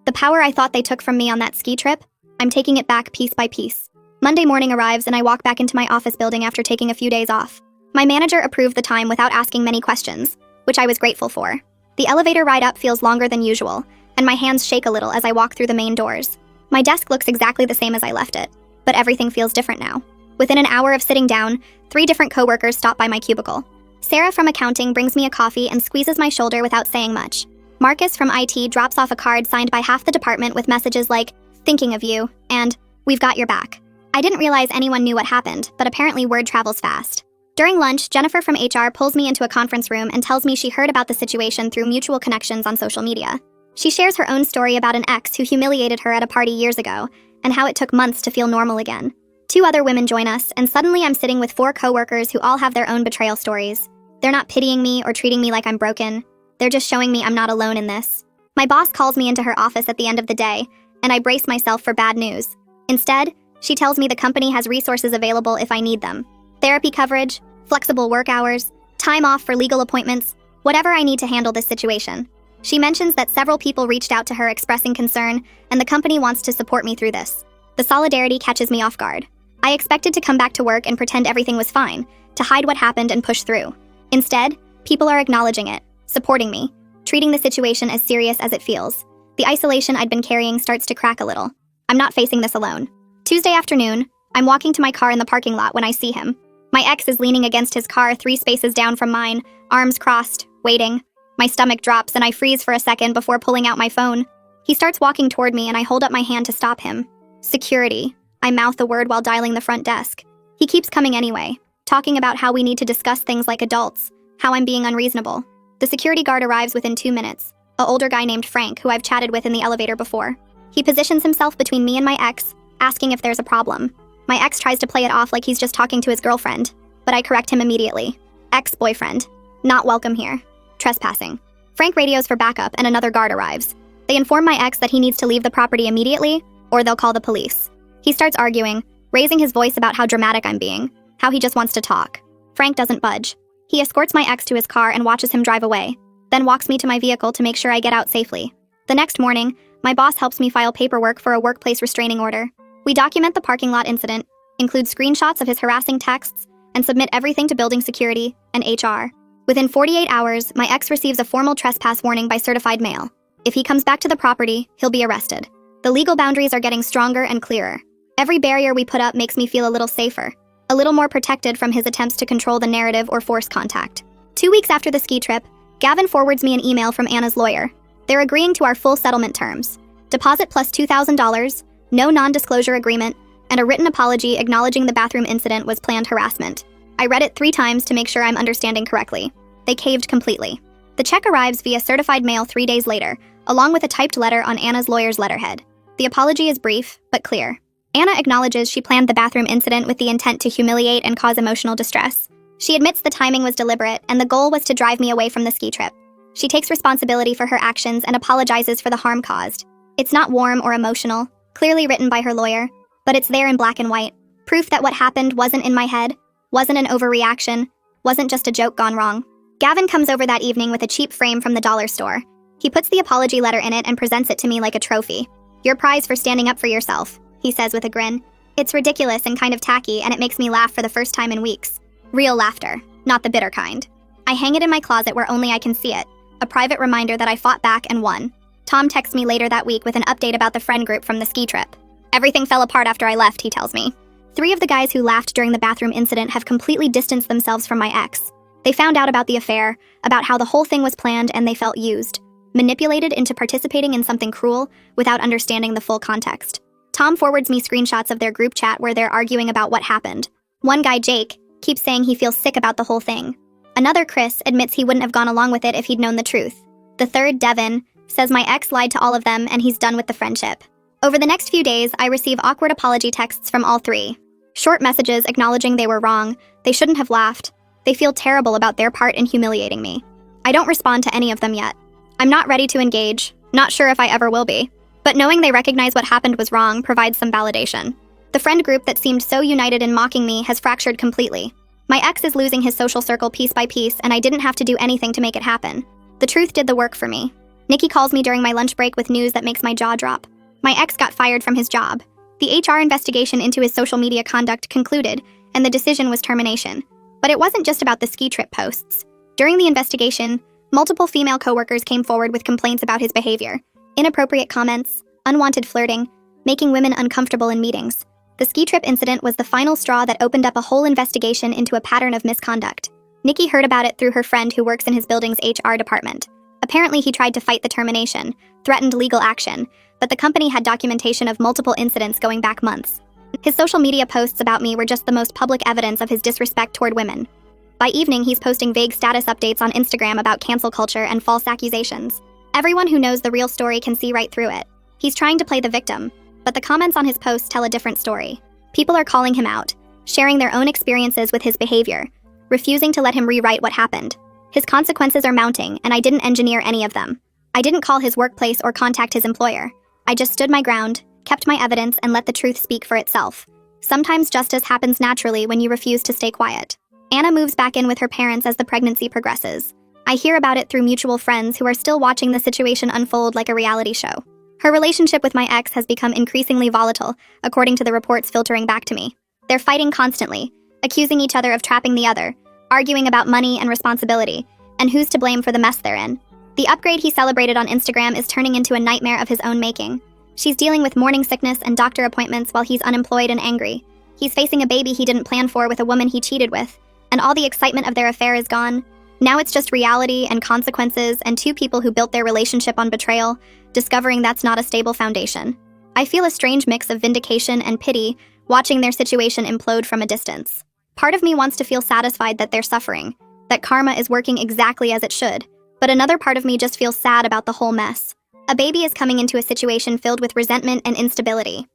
The power I thought they took from me on that ski trip, I'm taking it back piece by piece. Monday morning arrives and I walk back into my office building after taking a few days off. My manager approved the time without asking many questions, which I was grateful for. The elevator ride up feels longer than usual, and my hands shake a little as I walk through the main doors. My desk looks exactly the same as I left it, but everything feels different now. Within an hour of sitting down, 3 different coworkers stop by my cubicle. Sarah from accounting brings me a coffee and squeezes my shoulder without saying much. Marcus from IT drops off a card signed by half the department with messages like, "Thinking of you," and "We've got your back." I didn't realize anyone knew what happened, but apparently word travels fast. During lunch, Jennifer from HR pulls me into a conference room and tells me she heard about the situation through mutual connections on social media. She shares her own story about an ex who humiliated her at a party years ago, and how it took months to feel normal again. 2 other women join us, and suddenly I'm sitting with 4 coworkers who all have their own betrayal stories. They're not pitying me or treating me like I'm broken. They're just showing me I'm not alone in this. My boss calls me into her office at the end of the day, and I brace myself for bad news. Instead, she tells me the company has resources available if I need them. Therapy coverage, flexible work hours, time off for legal appointments, whatever I need to handle this situation. She mentions that several people reached out to her expressing concern, and the company wants to support me through this. The solidarity catches me off guard. I expected to come back to work and pretend everything was fine, to hide what happened and push through. Instead, people are acknowledging it, supporting me, treating the situation as serious as it feels. The isolation I'd been carrying starts to crack a little. I'm not facing this alone. Tuesday afternoon, I'm walking to my car in the parking lot when I see him. My ex is leaning against his car 3 spaces down from mine, arms crossed, waiting. My stomach drops and I freeze for a second before pulling out my phone. He starts walking toward me and I hold up my hand to stop him. Security. I mouth the word while dialing the front desk. He keeps coming anyway, talking about how we need to discuss things like adults, how I'm being unreasonable. The security guard arrives within 2 minutes, an older guy named Frank who I've chatted with in the elevator before. He positions himself between me and my ex, asking if there's a problem. My ex tries to play it off like he's just talking to his girlfriend, but I correct him immediately. Ex-boyfriend. Not welcome here. Trespassing. Frank radios for backup and another guard arrives. They inform my ex that he needs to leave the property immediately, or they'll call the police. He starts arguing, raising his voice about how dramatic I'm being, how he just wants to talk. Frank doesn't budge. He escorts my ex to his car and watches him drive away, then walks me to my vehicle to make sure I get out safely. The next morning, my boss helps me file paperwork for a workplace restraining order. We document the parking lot incident, include screenshots of his harassing texts, and submit everything to building security and HR. Within 48 hours, my ex receives a formal trespass warning by certified mail. If he comes back to the property, he'll be arrested. The legal boundaries are getting stronger and clearer. Every barrier we put up makes me feel a little safer, a little more protected from his attempts to control the narrative or force contact. 2 weeks after the ski trip, Gavin forwards me an email from Anna's lawyer. They're agreeing to our full settlement terms. Deposit plus $2,000, no non-disclosure agreement, and a written apology acknowledging the bathroom incident was planned harassment. I read it 3 times to make sure I'm understanding correctly. They caved completely. The check arrives via certified mail 3 days later, along with a typed letter on Anna's lawyer's letterhead. The apology is brief, but clear. Anna acknowledges she planned the bathroom incident with the intent to humiliate and cause emotional distress. She admits the timing was deliberate and the goal was to drive me away from the ski trip. She takes responsibility for her actions and apologizes for the harm caused. It's not warm or emotional, clearly written by her lawyer, but it's there in black and white. Proof that what happened wasn't in my head, wasn't an overreaction, wasn't just a joke gone wrong. Gavin comes over that evening with a cheap frame from the dollar store. He puts the apology letter in it and presents it to me like a trophy. Your prize for standing up for yourself, he says with a grin. It's ridiculous and kind of tacky, and it makes me laugh for the first time in weeks. Real laughter, not the bitter kind. I hang it in my closet where only I can see it, a private reminder that I fought back and won. Tom texts me later that week with an update about the friend group from the ski trip. Everything fell apart after I left, he tells me. 3 of the guys who laughed during the bathroom incident have completely distanced themselves from my ex. They found out about the affair, about how the whole thing was planned, and they felt used, manipulated into participating in something cruel without understanding the full context. Tom forwards me screenshots of their group chat where they're arguing about what happened. One guy, Jake, keeps saying he feels sick about the whole thing. Another, Chris, admits he wouldn't have gone along with it if he'd known the truth. The third, Devin, says my ex lied to all of them and he's done with the friendship. Over the next few days, I receive awkward apology texts from all 3. Short messages acknowledging they were wrong, they shouldn't have laughed, they feel terrible about their part in humiliating me. I don't respond to any of them yet. I'm not ready to engage, not sure if I ever will be. But knowing they recognize what happened was wrong provides some validation. The friend group that seemed so united in mocking me has fractured completely. My ex is losing his social circle piece by piece, and I didn't have to do anything to make it happen. The truth did the work for me. Nikki calls me during my lunch break with news that makes my jaw drop. My ex got fired from his job. The HR investigation into his social media conduct concluded, and the decision was termination. But it wasn't just about the ski trip posts. During the investigation, multiple female coworkers came forward with complaints about his behavior. Inappropriate comments, unwanted flirting, making women uncomfortable in meetings. The ski trip incident was the final straw that opened up a whole investigation into a pattern of misconduct. Nikki heard about it through her friend who works in his building's HR department. Apparently, he tried to fight the termination, threatened legal action, but the company had documentation of multiple incidents going back months. His social media posts about me were just the most public evidence of his disrespect toward women. By evening, he's posting vague status updates on Instagram about cancel culture and false accusations. Everyone who knows the real story can see right through it. He's trying to play the victim, but the comments on his posts tell a different story. People are calling him out, sharing their own experiences with his behavior, refusing to let him rewrite what happened. His consequences are mounting, and I didn't engineer any of them. I didn't call his workplace or contact his employer. I just stood my ground, kept my evidence, and let the truth speak for itself. Sometimes justice happens naturally when you refuse to stay quiet. Anna moves back in with her parents as the pregnancy progresses. I hear about it through mutual friends who are still watching the situation unfold like a reality show. Her relationship with my ex has become increasingly volatile, according to the reports filtering back to me. They're fighting constantly, accusing each other of trapping the other, arguing about money and responsibility, and who's to blame for the mess they're in. The upgrade he celebrated on Instagram is turning into a nightmare of his own making. She's dealing with morning sickness and doctor appointments while he's unemployed and angry. He's facing a baby he didn't plan for with a woman he cheated with, and all the excitement of their affair is gone. Now it's just reality and consequences and 2 people who built their relationship on betrayal, discovering that's not a stable foundation. I feel a strange mix of vindication and pity watching their situation implode from a distance. Part of me wants to feel satisfied that they're suffering, that karma is working exactly as it should, but another part of me just feels sad about the whole mess. A baby is coming into a situation filled with resentment and instability.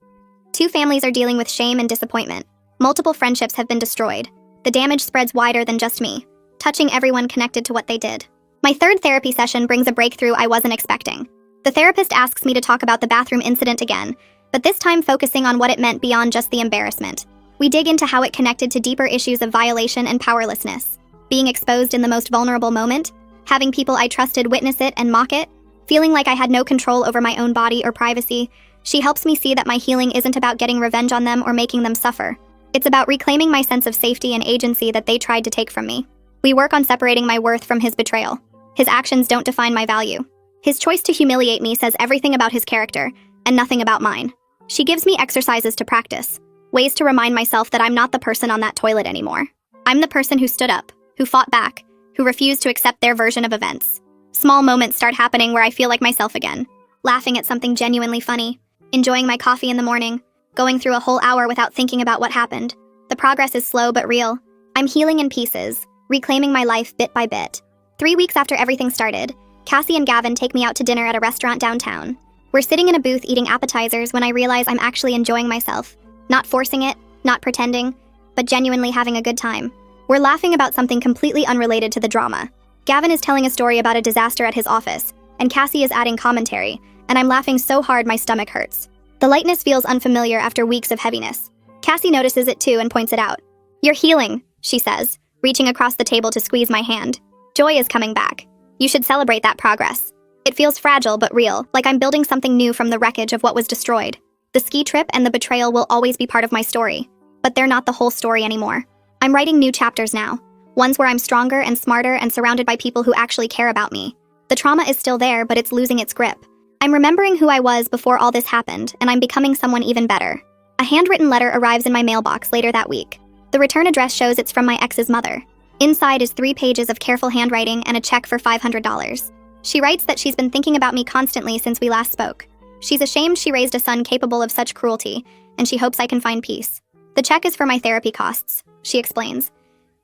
2 families are dealing with shame and disappointment. Multiple friendships have been destroyed. The damage spreads wider than just me, touching everyone connected to what they did. My 3rd therapy session brings a breakthrough I wasn't expecting. The therapist asks me to talk about the bathroom incident again, but this time focusing on what it meant beyond just the embarrassment. We dig into how it connected to deeper issues of violation and powerlessness. Being exposed in the most vulnerable moment, having people I trusted witness it and mock it, feeling like I had no control over my own body or privacy. She helps me see that my healing isn't about getting revenge on them or making them suffer. It's about reclaiming my sense of safety and agency that they tried to take from me. We work on separating my worth from his betrayal. His actions don't define my value. His choice to humiliate me says everything about his character, and nothing about mine. She gives me exercises to practice, ways to remind myself that I'm not the person on that toilet anymore. I'm the person who stood up, who fought back, who refused to accept their version of events. Small moments start happening where I feel like myself again, laughing at something genuinely funny, enjoying my coffee in the morning, going through a whole hour without thinking about what happened. The progress is slow but real. I'm healing in pieces, reclaiming my life bit by bit. 3 weeks after everything started, Cassie and Gavin take me out to dinner at a restaurant downtown. We're sitting in a booth eating appetizers when I realize I'm actually enjoying myself. Not forcing it, not pretending, but genuinely having a good time. We're laughing about something completely unrelated to the drama. Gavin is telling a story about a disaster at his office, and Cassie is adding commentary, and I'm laughing so hard my stomach hurts. The lightness feels unfamiliar after weeks of heaviness. Cassie notices it too and points it out. "You're healing," she says, reaching across the table to squeeze my hand. "Joy is coming back. You should celebrate that progress." It feels fragile but real, like I'm building something new from the wreckage of what was destroyed. The ski trip and the betrayal will always be part of my story, but they're not the whole story anymore. I'm writing new chapters now, ones where I'm stronger and smarter and surrounded by people who actually care about me. The trauma is still there, but it's losing its grip. I'm remembering who I was before all this happened, and I'm becoming someone even better. A handwritten letter arrives in my mailbox later that week. The return address shows it's from my ex's mother. Inside is 3 pages of careful handwriting and a check for $500. She writes that she's been thinking about me constantly since we last spoke. She's ashamed she raised a son capable of such cruelty, and she hopes I can find peace. The check is for my therapy costs, she explains.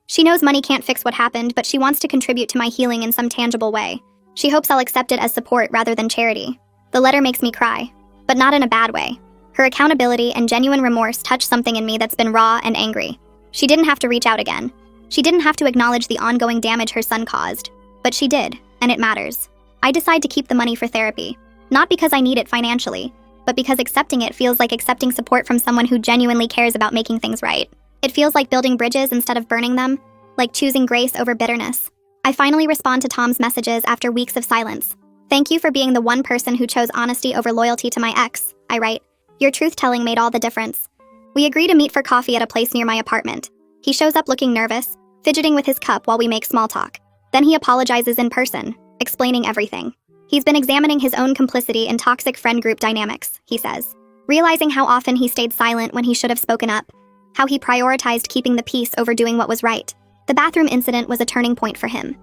She knows money can't fix what happened, but she wants to contribute to my healing in some tangible way. She hopes I'll accept it as support rather than charity. The letter makes me cry, but not in a bad way. Her accountability and genuine remorse touch something in me that's been raw and angry. She didn't have to reach out again. She didn't have to acknowledge the ongoing damage her son caused. But she did, and it matters. I decide to keep the money for therapy. Not because I need it financially, but because accepting it feels like accepting support from someone who genuinely cares about making things right. It feels like building bridges instead of burning them, like choosing grace over bitterness. I finally respond to Tom's messages after weeks of silence. Thank you for being the one person who chose honesty over loyalty to my ex, I write. Your truth-telling made all the difference. We agree to meet for coffee at a place near my apartment. He shows up looking nervous, fidgeting with his cup while we make small talk. Then he apologizes in person, explaining everything. He's been examining his own complicity in toxic friend group dynamics, he says. Realizing how often he stayed silent when he should have spoken up, how he prioritized keeping the peace over doing what was right. The bathroom incident was a turning point for him.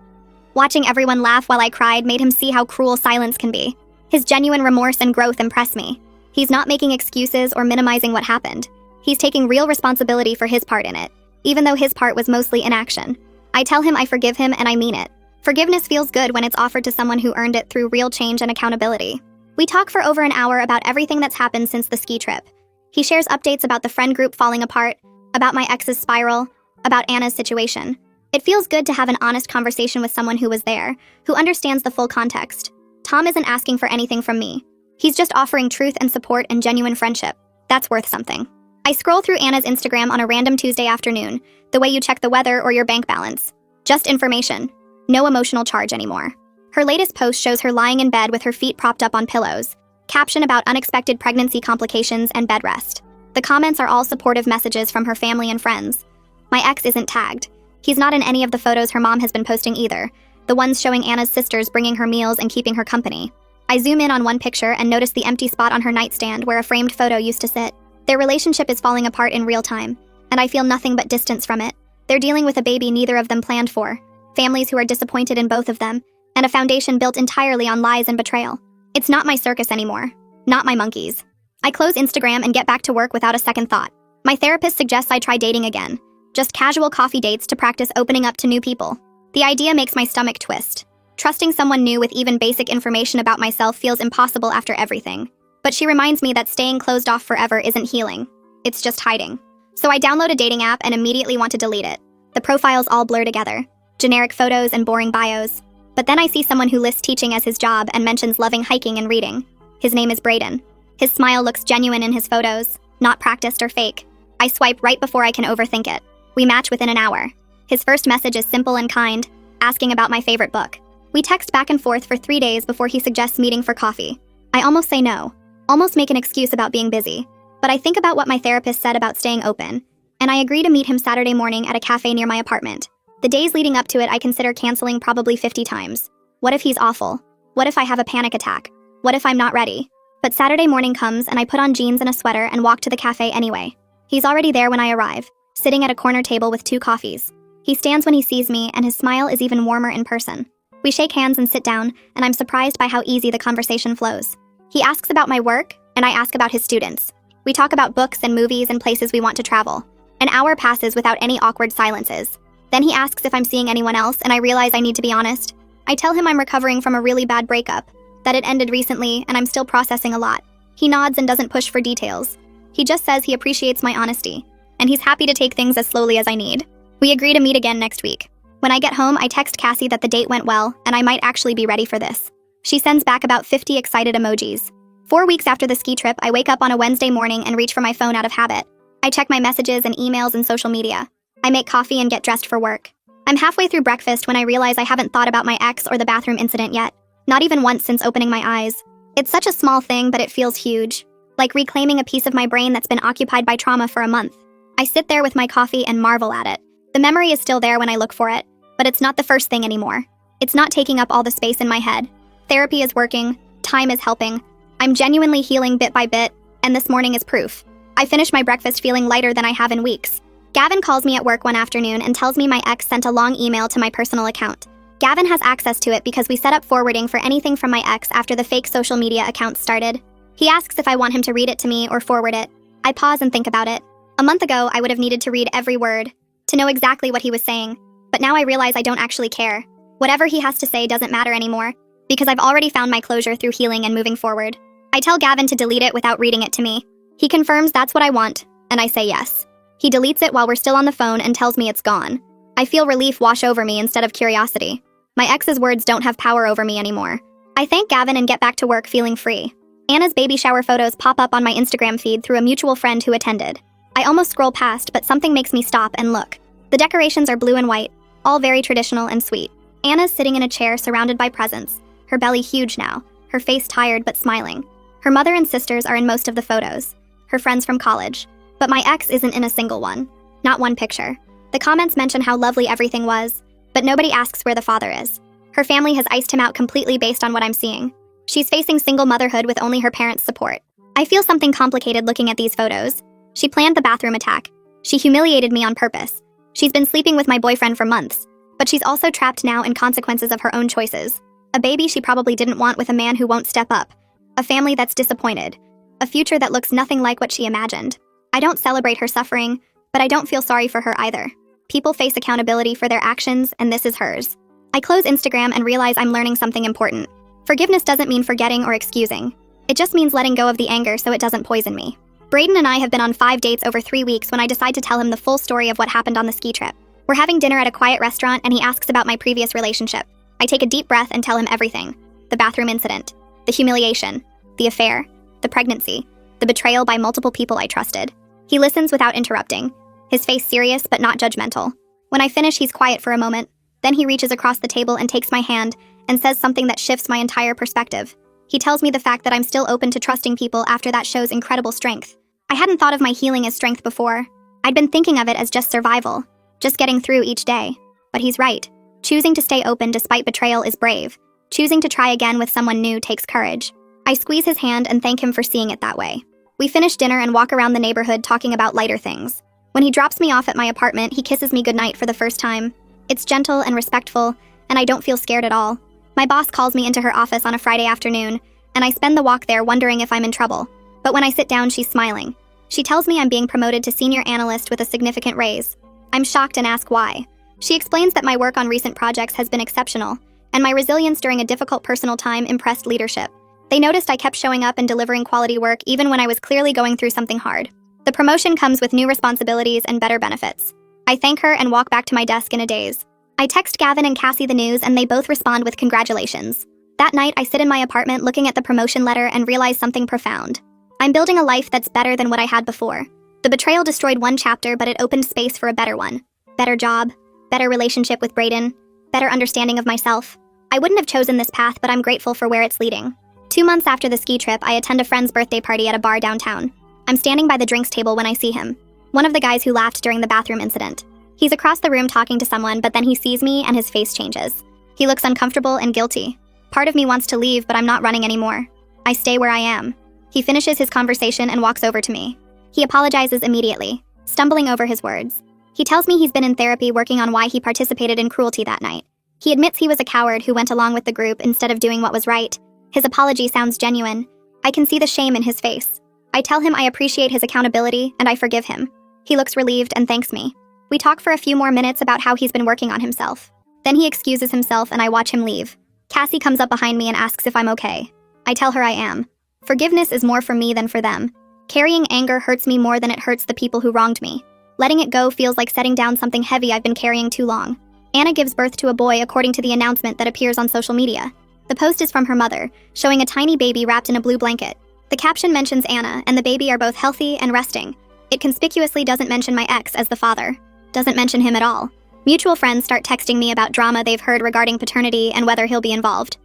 Watching everyone laugh while I cried made him see how cruel silence can be. His genuine remorse and growth impress me. He's not making excuses or minimizing what happened. He's taking real responsibility for his part in it, even though his part was mostly inaction. I tell him I forgive him and I mean it. Forgiveness feels good when it's offered to someone who earned it through real change and accountability. We talk for over an hour about everything that's happened since the ski trip. He shares updates about the friend group falling apart, about my ex's spiral, about Anna's situation. It feels good to have an honest conversation with someone who was there, who understands the full context. Tom isn't asking for anything from me. He's just offering truth and support and genuine friendship. That's worth something. I scroll through Anna's Instagram on a random Tuesday afternoon, the way you check the weather or your bank balance. Just information. No emotional charge anymore. Her latest post shows her lying in bed with her feet propped up on pillows. Caption about unexpected pregnancy complications and bed rest. The comments are all supportive messages from her family and friends. My ex isn't tagged. He's not in any of the photos her mom has been posting either, the ones showing Anna's sisters bringing her meals and keeping her company. I zoom in on one picture and notice the empty spot on her nightstand where a framed photo used to sit. Their relationship is falling apart in real time, and I feel nothing but distance from it. They're dealing with a baby neither of them planned for, families who are disappointed in both of them, and a foundation built entirely on lies and betrayal. It's not my circus anymore. Not my monkeys. I close Instagram and get back to work without a second thought. My therapist suggests I try dating again. Just casual coffee dates to practice opening up to new people. The idea makes my stomach twist. Trusting someone new with even basic information about myself feels impossible after everything. But she reminds me that staying closed off forever isn't healing. It's just hiding. So I download a dating app and immediately want to delete it. The profiles all blur together. Generic photos and boring bios. But then I see someone who lists teaching as his job and mentions loving hiking and reading. His name is Braden. His smile looks genuine in his photos, not practiced or fake. I swipe right before I can overthink it. We match within an hour. His first message is simple and kind, asking about my favorite book. We text back and forth for 3 days before he suggests meeting for coffee. I almost say no, almost make an excuse about being busy. But I think about what my therapist said about staying open, and I agree to meet him Saturday morning at a cafe near my apartment. The days leading up to it I consider canceling probably 50 times. What if he's awful? What if I have a panic attack? What if I'm not ready? But Saturday morning comes and I put on jeans and a sweater and walk to the cafe anyway. He's already there when I arrive, sitting at a corner table with 2 coffees. He stands when he sees me, and his smile is even warmer in person. We shake hands and sit down, and I'm surprised by how easy the conversation flows. He asks about my work, and I ask about his students. We talk about books and movies and places we want to travel. An hour passes without any awkward silences. Then he asks if I'm seeing anyone else, and I realize I need to be honest. I tell him I'm recovering from a really bad breakup, that it ended recently, and I'm still processing a lot. He nods and doesn't push for details. He just says he appreciates my honesty, and he's happy to take things as slowly as I need. We agree to meet again next week. When I get home, I text Cassie that the date went well, and I might actually be ready for this. She sends back about 50 excited emojis. 4 weeks after the ski trip, I wake up on a Wednesday morning and reach for my phone out of habit. I check my messages and emails and social media. I make coffee and get dressed for work. I'm halfway through breakfast when I realize I haven't thought about my ex or the bathroom incident yet. Not even once since opening my eyes. It's such a small thing, but it feels huge. Like reclaiming a piece of my brain that's been occupied by trauma for a month. I sit there with my coffee and marvel at it. The memory is still there when I look for it, but it's not the first thing anymore. It's not taking up all the space in my head. Therapy is working, Time is helping. I'm genuinely healing bit by bit, and this morning is proof. I finished my breakfast feeling lighter than I have in weeks. Gavin calls me at work one afternoon and tells me my ex sent a long email to my personal account. Gavin has access to it because we set up forwarding for anything from my ex after the fake social media accounts started. He asks if I want him to read it to me or forward it. I pause and think about it. A month ago, I would have needed to read every word, to know exactly what he was saying. But now I realize I don't actually care. Whatever he has to say doesn't matter anymore, because I've already found my closure through healing and moving forward. I tell Gavin to delete it without reading it to me. He confirms that's what I want, and I say yes. He deletes it while we're still on the phone and tells me it's gone. I feel relief wash over me instead of curiosity. My ex's words don't have power over me anymore. I thank Gavin and get back to work feeling free. Anna's baby shower photos pop up on my Instagram feed through a mutual friend who attended. I almost scroll past, but something makes me stop and look. The decorations are blue and white, all very traditional and sweet. Anna's sitting in a chair surrounded by presents, her belly huge now, her face tired but smiling. Her mother and sisters are in most of the photos, her friends from college. But my ex isn't in a single one. Not one picture. The comments mention how lovely everything was, but nobody asks where the father is. Her family has iced him out completely based on what I'm seeing. She's facing single motherhood with only her parents' support. I feel something complicated looking at these photos. She planned the bathroom attack. She humiliated me on purpose. She's been sleeping with my boyfriend for months, but she's also trapped now in consequences of her own choices. A baby she probably didn't want with a man who won't step up. A family that's disappointed. A future that looks nothing like what she imagined. I don't celebrate her suffering, but I don't feel sorry for her either. People face accountability for their actions, and this is hers. I close Instagram and realize I'm learning something important. Forgiveness doesn't mean forgetting or excusing. It just means letting go of the anger so it doesn't poison me. Braden and I have been on 5 dates over 3 weeks when I decide to tell him the full story of what happened on the ski trip. We're having dinner at a quiet restaurant and he asks about my previous relationship. I take a deep breath and tell him everything. The bathroom incident, the humiliation, the affair, the pregnancy, the betrayal by multiple people I trusted. He listens without interrupting, his face serious but not judgmental. When I finish, he's quiet for a moment. Then he reaches across the table and takes my hand and says something that shifts my entire perspective. He tells me the fact that I'm still open to trusting people after that shows incredible strength. I hadn't thought of my healing as strength before. I'd been thinking of it as just survival, just getting through each day. But he's right. Choosing to stay open despite betrayal is brave. Choosing to try again with someone new takes courage. I squeeze his hand and thank him for seeing it that way. We finish dinner and walk around the neighborhood talking about lighter things. When he drops me off at my apartment, he kisses me goodnight for the first time. It's gentle and respectful, and I don't feel scared at all. My boss calls me into her office on a Friday afternoon, and I spend the walk there wondering if I'm in trouble. But when I sit down, she's smiling. She tells me I'm being promoted to senior analyst with a significant raise. I'm shocked and ask why. She explains that my work on recent projects has been exceptional, and my resilience during a difficult personal time impressed leadership. They noticed I kept showing up and delivering quality work even when I was clearly going through something hard. The promotion comes with new responsibilities and better benefits. I thank her and walk back to my desk in a daze. I text Gavin and Cassie the news and they both respond with congratulations. That night, I sit in my apartment looking at the promotion letter and realize something profound. I'm building a life that's better than what I had before. The betrayal destroyed one chapter, but it opened space for a better one. Better job, better relationship with Braden, better understanding of myself. I wouldn't have chosen this path, but I'm grateful for where it's leading. 2 months after the ski trip, I attend a friend's birthday party at a bar downtown. I'm standing by the drinks table when I see him. One of the guys who laughed during the bathroom incident. He's across the room talking to someone, but then he sees me and his face changes. He looks uncomfortable and guilty. Part of me wants to leave, but I'm not running anymore. I stay where I am. He finishes his conversation and walks over to me. He apologizes immediately, stumbling over his words. He tells me he's been in therapy working on why he participated in cruelty that night. He admits he was a coward who went along with the group instead of doing what was right. His apology sounds genuine. I can see the shame in his face. I tell him I appreciate his accountability and I forgive him. He looks relieved and thanks me. We talk for a few more minutes about how he's been working on himself. Then he excuses himself and I watch him leave. Cassie comes up behind me and asks if I'm okay. I tell her I am. Forgiveness is more for me than for them. Carrying anger hurts me more than it hurts the people who wronged me. Letting it go feels like setting down something heavy I've been carrying too long. Anna gives birth to a boy according to the announcement that appears on social media. The post is from her mother, showing a tiny baby wrapped in a blue blanket. The caption mentions Anna and the baby are both healthy and resting. It conspicuously doesn't mention my ex as the father. Doesn't mention him at all. Mutual friends start texting me about drama they've heard regarding paternity and whether he'll be involved.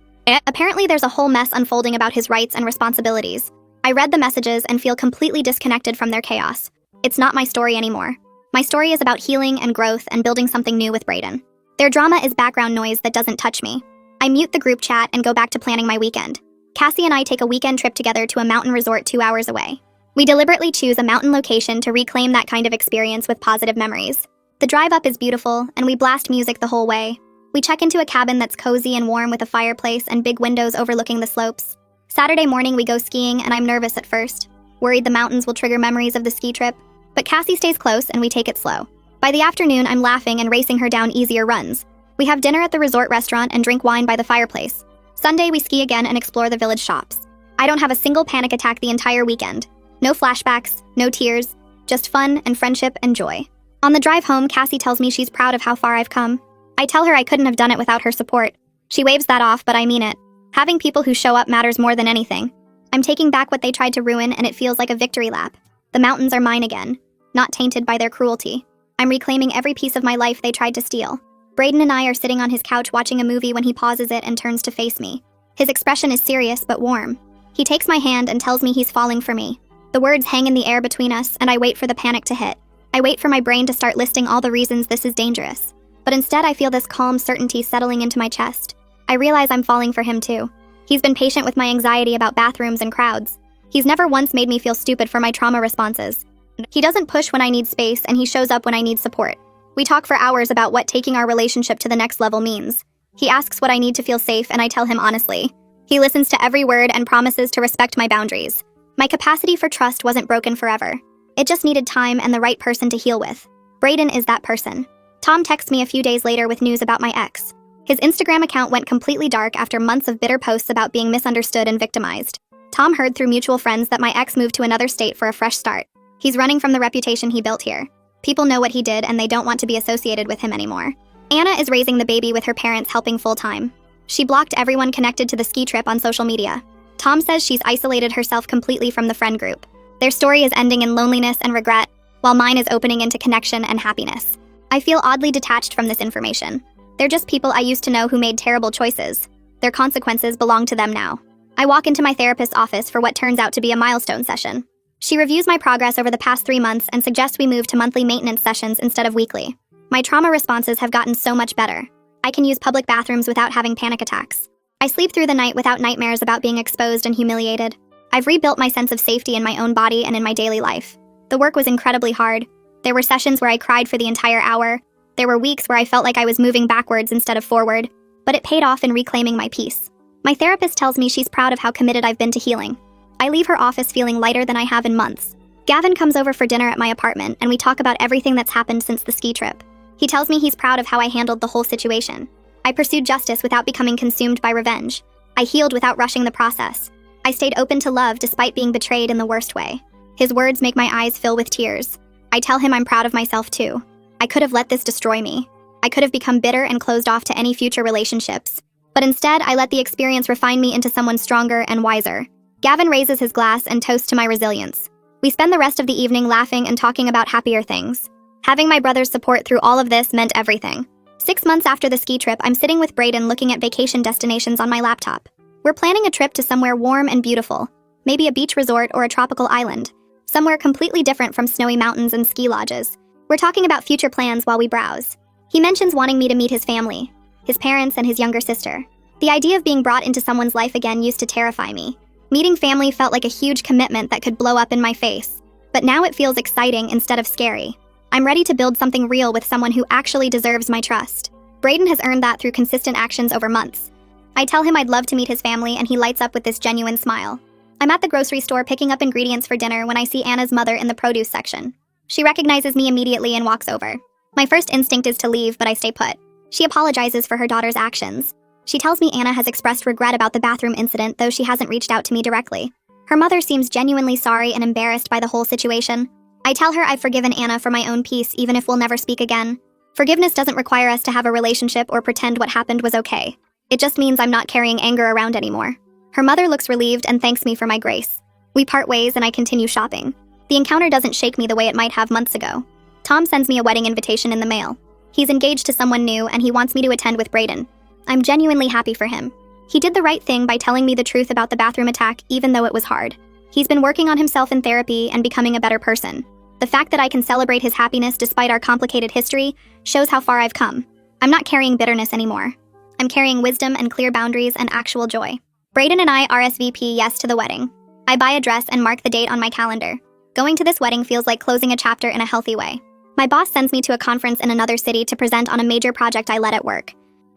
Apparently there's a whole mess unfolding about his rights and responsibilities. I read the messages and feel completely disconnected from their chaos. It's not my story anymore. My story is about healing and growth and building something new with Braden. Their drama is background noise that doesn't touch me. I mute the group chat and go back to planning my weekend. Cassie and I take a weekend trip together to a mountain resort 2 hours away. We deliberately choose a mountain location to reclaim that kind of experience with positive memories. The drive up is beautiful, and we blast music the whole way. We check into a cabin that's cozy and warm with a fireplace and big windows overlooking the slopes. Saturday morning we go skiing, and I'm nervous at first, worried the mountains will trigger memories of the ski trip. But Cassie stays close and we take it slow. By the afternoon, I'm laughing and racing her down easier runs. We have dinner at the resort restaurant and drink wine by the fireplace. Sunday, we ski again and explore the village shops. I don't have a single panic attack the entire weekend. No flashbacks, no tears, just fun and friendship and joy. On the drive home, Cassie tells me she's proud of how far I've come. I tell her I couldn't have done it without her support. She waves that off, but I mean it. Having people who show up matters more than anything. I'm taking back what they tried to ruin, and it feels like a victory lap. The mountains are mine again, not tainted by their cruelty. I'm reclaiming every piece of my life they tried to steal. Brayden and I are sitting on his couch watching a movie when he pauses it and turns to face me. His expression is serious but warm. He takes my hand and tells me he's falling for me. The words hang in the air between us, and I wait for the panic to hit. I wait for my brain to start listing all the reasons this is dangerous. But instead, I feel this calm certainty settling into my chest. I realize I'm falling for him too. He's been patient with my anxiety about bathrooms and crowds. He's never once made me feel stupid for my trauma responses. He doesn't push when I need space, and he shows up when I need support. We talk for hours about what taking our relationship to the next level means. He asks what I need to feel safe, and I tell him honestly. He listens to every word and promises to respect my boundaries. My capacity for trust wasn't broken forever. It just needed time and the right person to heal with. Brayden is that person. Tom texts me a few days later with news about my ex. His Instagram account went completely dark after months of bitter posts about being misunderstood and victimized. Tom heard through mutual friends that my ex moved to another state for a fresh start. He's running from the reputation he built here. People know what he did, and they don't want to be associated with him anymore. Anna is raising the baby with her parents helping full-time. She blocked everyone connected to the ski trip on social media. Tom says she's isolated herself completely from the friend group. Their story is ending in loneliness and regret, while mine is opening into connection and happiness. I feel oddly detached from this information. They're just people I used to know who made terrible choices. Their consequences belong to them now. I walk into my therapist's office for what turns out to be a milestone session. She reviews my progress over the past 3 months and suggests we move to monthly maintenance sessions instead of weekly. My trauma responses have gotten so much better. I can use public bathrooms without having panic attacks. I sleep through the night without nightmares about being exposed and humiliated. I've rebuilt my sense of safety in my own body and in my daily life. The work was incredibly hard. There were sessions where I cried for the entire hour. There were weeks where I felt like I was moving backwards instead of forward, but it paid off in reclaiming my peace. My therapist tells me she's proud of how committed I've been to healing. I leave her office feeling lighter than I have in months. Gavin comes over for dinner at my apartment, and we talk about everything that's happened since the ski trip. He tells me he's proud of how I handled the whole situation. I pursued justice without becoming consumed by revenge. I healed without rushing the process. I stayed open to love despite being betrayed in the worst way. His words make my eyes fill with tears. I tell him I'm proud of myself too. I could have let this destroy me. I could have become bitter and closed off to any future relationships. But instead, I let the experience refine me into someone stronger and wiser. Gavin raises his glass and toasts to my resilience. We spend the rest of the evening laughing and talking about happier things. Having my brother's support through all of this meant everything. 6 months after the ski trip, I'm sitting with Brayden looking at vacation destinations on my laptop. We're planning a trip to somewhere warm and beautiful, maybe a beach resort or a tropical island, somewhere completely different from snowy mountains and ski lodges. We're talking about future plans while we browse. He mentions wanting me to meet his family, his parents and his younger sister. The idea of being brought into someone's life again used to terrify me. Meeting family felt like a huge commitment that could blow up in my face. But now it feels exciting instead of scary. I'm ready to build something real with someone who actually deserves my trust. Brayden has earned that through consistent actions over months. I tell him I'd love to meet his family, and he lights up with this genuine smile. I'm at the grocery store picking up ingredients for dinner when I see Anna's mother in the produce section. She recognizes me immediately and walks over. My first instinct is to leave, but I stay put. She apologizes for her daughter's actions. She tells me Anna has expressed regret about the bathroom incident, though she hasn't reached out to me directly. Her mother seems genuinely sorry and embarrassed by the whole situation. I tell her I've forgiven Anna for my own peace, even if we'll never speak again. Forgiveness doesn't require us to have a relationship or pretend what happened was okay. It just means I'm not carrying anger around anymore. Her mother looks relieved and thanks me for my grace. We part ways and I continue shopping. The encounter doesn't shake me the way it might have months ago. Tom sends me a wedding invitation in the mail. He's engaged to someone new and he wants me to attend with Brayden. I'm genuinely happy for him. He did the right thing by telling me the truth about the bathroom attack, even though it was hard. He's been working on himself in therapy and becoming a better person. The fact that I can celebrate his happiness despite our complicated history shows how far I've come. I'm not carrying bitterness anymore. I'm carrying wisdom and clear boundaries and actual joy. Brayden and I RSVP yes to the wedding. I buy a dress and mark the date on my calendar. Going to this wedding feels like closing a chapter in a healthy way. My boss sends me to a conference in another city to present on a major project I led at work.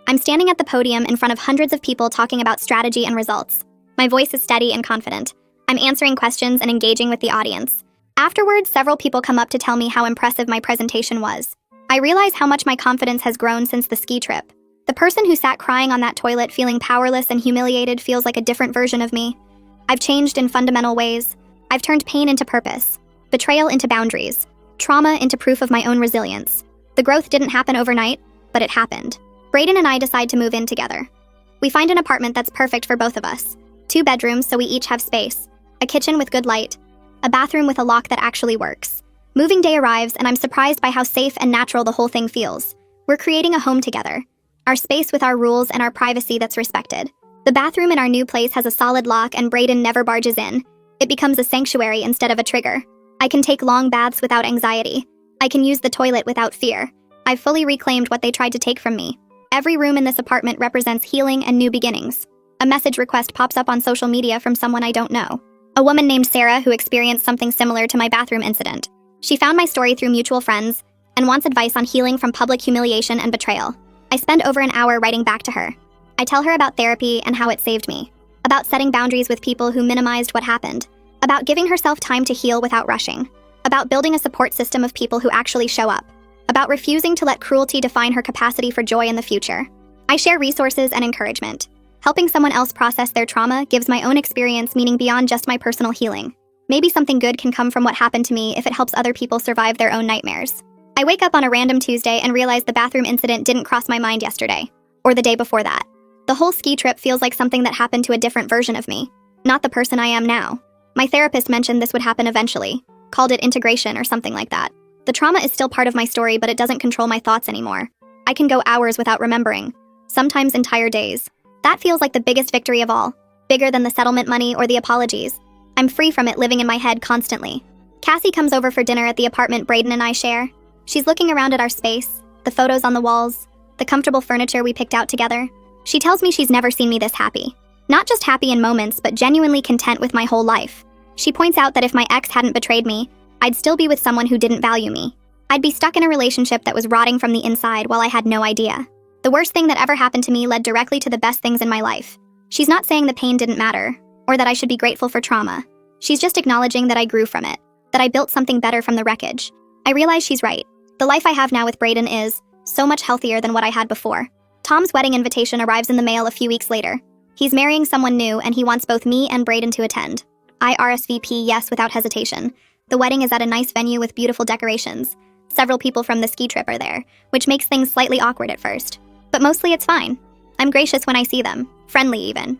I'm standing at the podium in front of hundreds of people talking about strategy and results. My voice is steady and confident. I'm answering questions and engaging with the audience. Afterwards, several people come up to tell me how impressive my presentation was. I realize how much my confidence has grown since the ski trip. The person who sat crying on that toilet feeling powerless and humiliated feels like a different version of me. I've changed in fundamental ways. I've turned pain into purpose, betrayal into boundaries, trauma into proof of my own resilience. The growth didn't happen overnight, but it happened. Brayden and I decide to move in together. We find an apartment that's perfect for both of us. 2 bedrooms so we each have space, a kitchen with good light, a bathroom with a lock that actually works. Moving day arrives and I'm surprised by how safe and natural the whole thing feels. We're creating a home together. Our space with our rules and our privacy that's respected. The bathroom in our new place has a solid lock and Brayden never barges in. It becomes a sanctuary instead of a trigger. I can take long baths without anxiety. I can use the toilet without fear. I've fully reclaimed what they tried to take from me. Every room in this apartment represents healing and new beginnings. A message request pops up on social media from someone I don't know. A woman named Sarah who experienced something similar to my bathroom incident. She found my story through mutual friends and wants advice on healing from public humiliation and betrayal. I spend over an hour writing back to her. I tell her about therapy and how it saved me, about setting boundaries with people who minimized what happened, about giving herself time to heal without rushing, about building a support system of people who actually show up, about refusing to let cruelty define her capacity for joy in the future. I share resources and encouragement. Helping someone else process their trauma gives my own experience meaning beyond just my personal healing. Maybe something good can come from what happened to me if it helps other people survive their own nightmares. I wake up on a random Tuesday and realize the bathroom incident didn't cross my mind yesterday, or the day before that. The whole ski trip feels like something that happened to a different version of me, not the person I am now. My therapist mentioned this would happen eventually, called it integration or something like that. The trauma is still part of my story, but it doesn't control my thoughts anymore. I can go hours without remembering, sometimes entire days. That feels like the biggest victory of all, bigger than the settlement money or the apologies. I'm free from it living in my head constantly. Cassie comes over for dinner at the apartment Brayden and I share. She's looking around at our space, the photos on the walls, the comfortable furniture we picked out together. She tells me she's never seen me this happy. Not just happy in moments, but genuinely content with my whole life. She points out that if my ex hadn't betrayed me, I'd still be with someone who didn't value me. I'd be stuck in a relationship that was rotting from the inside while I had no idea. The worst thing that ever happened to me led directly to the best things in my life. She's not saying the pain didn't matter, or that I should be grateful for trauma. She's just acknowledging that I grew from it, that I built something better from the wreckage. I realize she's right. The life I have now with Brayden is so much healthier than what I had before. Tom's wedding invitation arrives in the mail a few weeks later. He's marrying someone new and he wants both me and Brayden to attend. I RSVP yes without hesitation. The wedding is at a nice venue with beautiful decorations. Several people from the ski trip are there, which makes things slightly awkward at first. But mostly it's fine. I'm gracious when I see them, friendly even.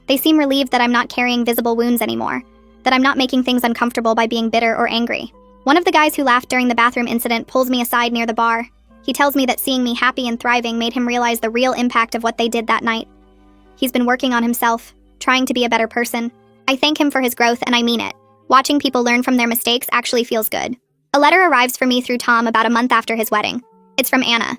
They seem relieved that I'm not carrying visible wounds anymore, that I'm not making things uncomfortable by being bitter or angry. One of the guys who laughed during the bathroom incident pulls me aside near the bar. He tells me that seeing me happy and thriving made him realize the real impact of what they did that night. He's been working on himself, trying to be a better person. I thank him for his growth and I mean it. Watching people learn from their mistakes actually feels good. A letter arrives for me through Tom about a month after his wedding. It's from Anna.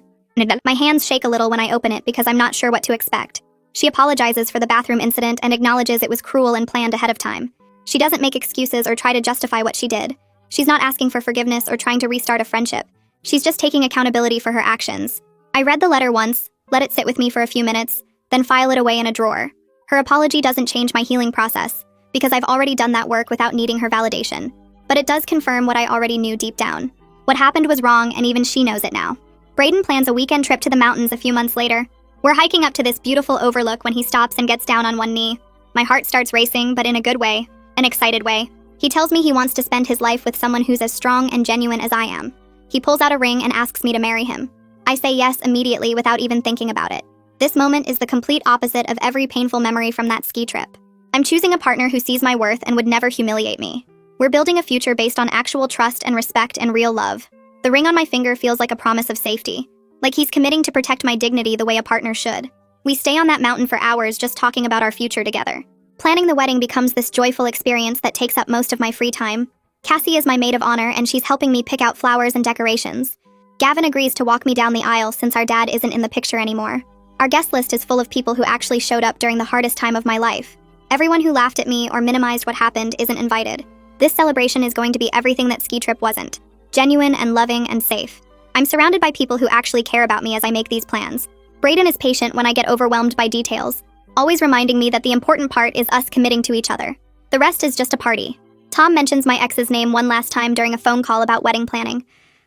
My hands shake a little when I open it because I'm not sure what to expect. She apologizes for the bathroom incident and acknowledges it was cruel and planned ahead of time. She doesn't make excuses or try to justify what she did. She's not asking for forgiveness or trying to restart a friendship. She's just taking accountability for her actions. I read the letter once, let it sit with me for a few minutes, then file it away in a drawer. Her apology doesn't change my healing process, because I've already done that work without needing her validation. But it does confirm what I already knew deep down. What happened was wrong and even she knows it now. Brayden plans a weekend trip to the mountains a few months later. We're hiking up to this beautiful overlook when he stops and gets down on one knee. My heart starts racing, but in a good way, an excited way. He tells me he wants to spend his life with someone who's as strong and genuine as I am. He pulls out a ring and asks me to marry him. I say yes immediately without even thinking about it. This moment is the complete opposite of every painful memory from that ski trip. I'm choosing a partner who sees my worth and would never humiliate me. We're building a future based on actual trust and respect and real love. The ring on my finger feels like a promise of safety, like he's committing to protect my dignity the way a partner should. We stay on that mountain for hours just talking about our future together. Planning the wedding becomes this joyful experience that takes up most of my free time. Cassie is my maid of honor and she's helping me pick out flowers and decorations. Gavin agrees to walk me down the aisle since our dad isn't in the picture anymore. Our guest list is full of people who actually showed up during the hardest time of my life. Everyone who laughed at me or minimized what happened isn't invited. This celebration is going to be everything that Ski Trip wasn't. Genuine and loving and safe. I'm surrounded by people who actually care about me as I make these plans. Brayden is patient when I get overwhelmed by details, always reminding me that the important part is us committing to each other. The rest is just a party. Tom mentions my ex's name one last time during a phone call about wedding planning.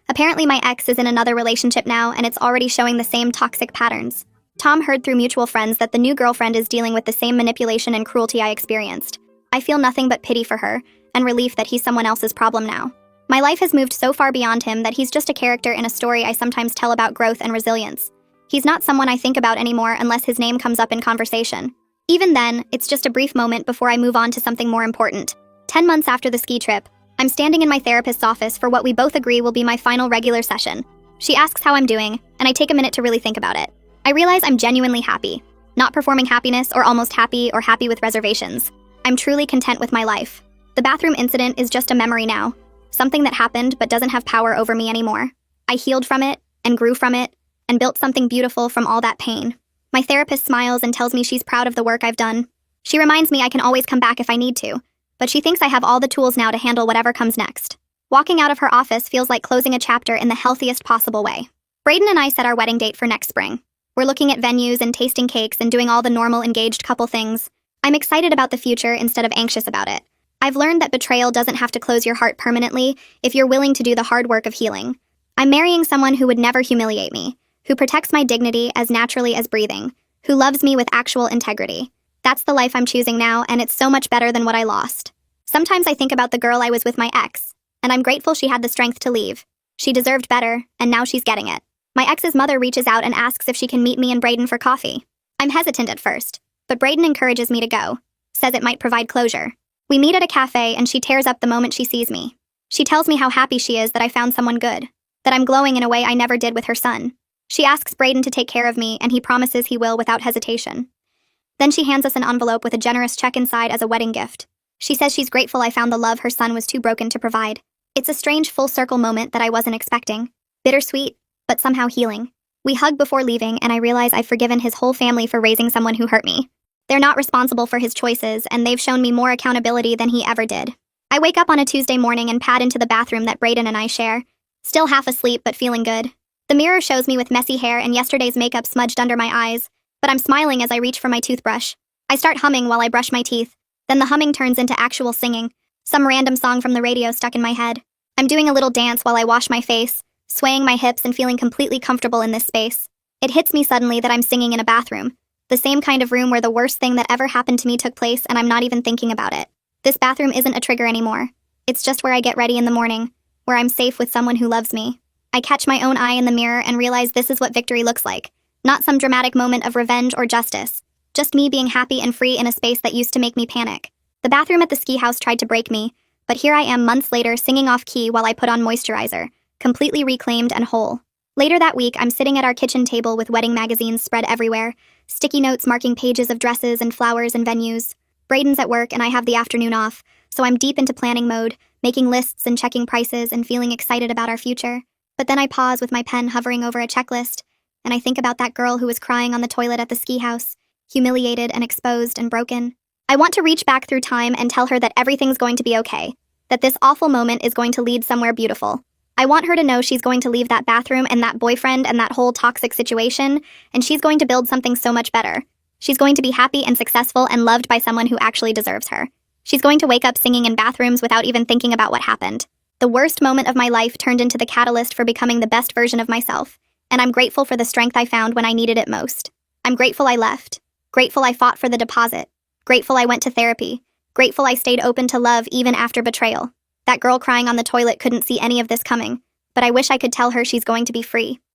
Apparently my ex is in another relationship now and it's already showing the same toxic patterns. Tom heard through mutual friends that the new girlfriend is dealing with the same manipulation and cruelty I experienced. I feel nothing but pity for her and relief that he's someone else's problem now. My life has moved so far beyond him that he's just a character in a story I sometimes tell about growth and resilience. He's not someone I think about anymore unless his name comes up in conversation. Even then, it's just a brief moment before I move on to something more important. 10 months after the ski trip, I'm standing in my therapist's office for what we both agree will be my final regular session. She asks how I'm doing, and I take a minute to really think about it. I realize I'm genuinely happy. Not performing happiness or almost happy or happy with reservations. I'm truly content with my life. The bathroom incident is just a memory now. Something that happened but doesn't have power over me anymore. I healed from it, and grew from it, and built something beautiful from all that pain. My therapist smiles and tells me she's proud of the work I've done. She reminds me I can always come back if I need to, but she thinks I have all the tools now to handle whatever comes next. Walking out of her office feels like closing a chapter in the healthiest possible way. Brayden and I set our wedding date for next spring. We're looking at venues and tasting cakes and doing all the normal engaged couple things. I'm excited about the future instead of anxious about it. I've learned that betrayal doesn't have to close your heart permanently if you're willing to do the hard work of healing. I'm marrying someone who would never humiliate me, who protects my dignity as naturally as breathing, who loves me with actual integrity. That's the life I'm choosing now, and it's so much better than what I lost. Sometimes I think about the girl I was with my ex, and I'm grateful she had the strength to leave. She deserved better, and now she's getting it. My ex's mother reaches out and asks if she can meet me and Brayden for coffee. I'm hesitant at first, but Brayden encourages me to go, says it might provide closure. We meet at a cafe and she tears up the moment she sees me. She tells me how happy she is that I found someone good, that I'm glowing in a way I never did with her son. She asks Brayden to take care of me and he promises he will without hesitation. Then she hands us an envelope with a generous check inside as a wedding gift. She says she's grateful I found the love her son was too broken to provide. It's a strange full-circle moment that I wasn't expecting. Bittersweet, but somehow healing. We hug before leaving and I realize I've forgiven his whole family for raising someone who hurt me. They're not responsible for his choices, and they've shown me more accountability than he ever did. I wake up on a Tuesday morning and pad into the bathroom that Brayden and I share. Still half asleep, but feeling good. The mirror shows me with messy hair and yesterday's makeup smudged under my eyes, but I'm smiling as I reach for my toothbrush. I start humming while I brush my teeth. Then the humming turns into actual singing, some random song from the radio stuck in my head. I'm doing a little dance while I wash my face, swaying my hips and feeling completely comfortable in this space. It hits me suddenly that I'm singing in a bathroom. The same kind of room where the worst thing that ever happened to me took place and I'm not even thinking about it. This bathroom isn't a trigger anymore. It's just where I get ready in the morning, where I'm safe with someone who loves me. I catch my own eye in the mirror and realize this is what victory looks like. Not some dramatic moment of revenge or justice. Just me being happy and free in a space that used to make me panic. The bathroom at the ski house tried to break me, but here I am months later singing off key while I put on moisturizer, completely reclaimed and whole. Later that week, I'm sitting at our kitchen table with wedding magazines spread everywhere, sticky notes marking pages of dresses and flowers and venues. Brayden's at work and I have the afternoon off, so I'm deep into planning mode, making lists and checking prices and feeling excited about our future. But then I pause with my pen hovering over a checklist, and I think about that girl who was crying on the toilet at the ski house, humiliated and exposed and broken. I want to reach back through time and tell her that everything's going to be okay, that this awful moment is going to lead somewhere beautiful. I want her to know she's going to leave that bathroom and that boyfriend and that whole toxic situation, and she's going to build something so much better. She's going to be happy and successful and loved by someone who actually deserves her. She's going to wake up singing in bathrooms without even thinking about what happened. The worst moment of my life turned into the catalyst for becoming the best version of myself, and I'm grateful for the strength I found when I needed it most. I'm grateful I left. Grateful I fought for the deposit. Grateful I went to therapy. Grateful I stayed open to love even after betrayal. That girl crying on the toilet couldn't see any of this coming, but I wish I could tell her she's going to be free.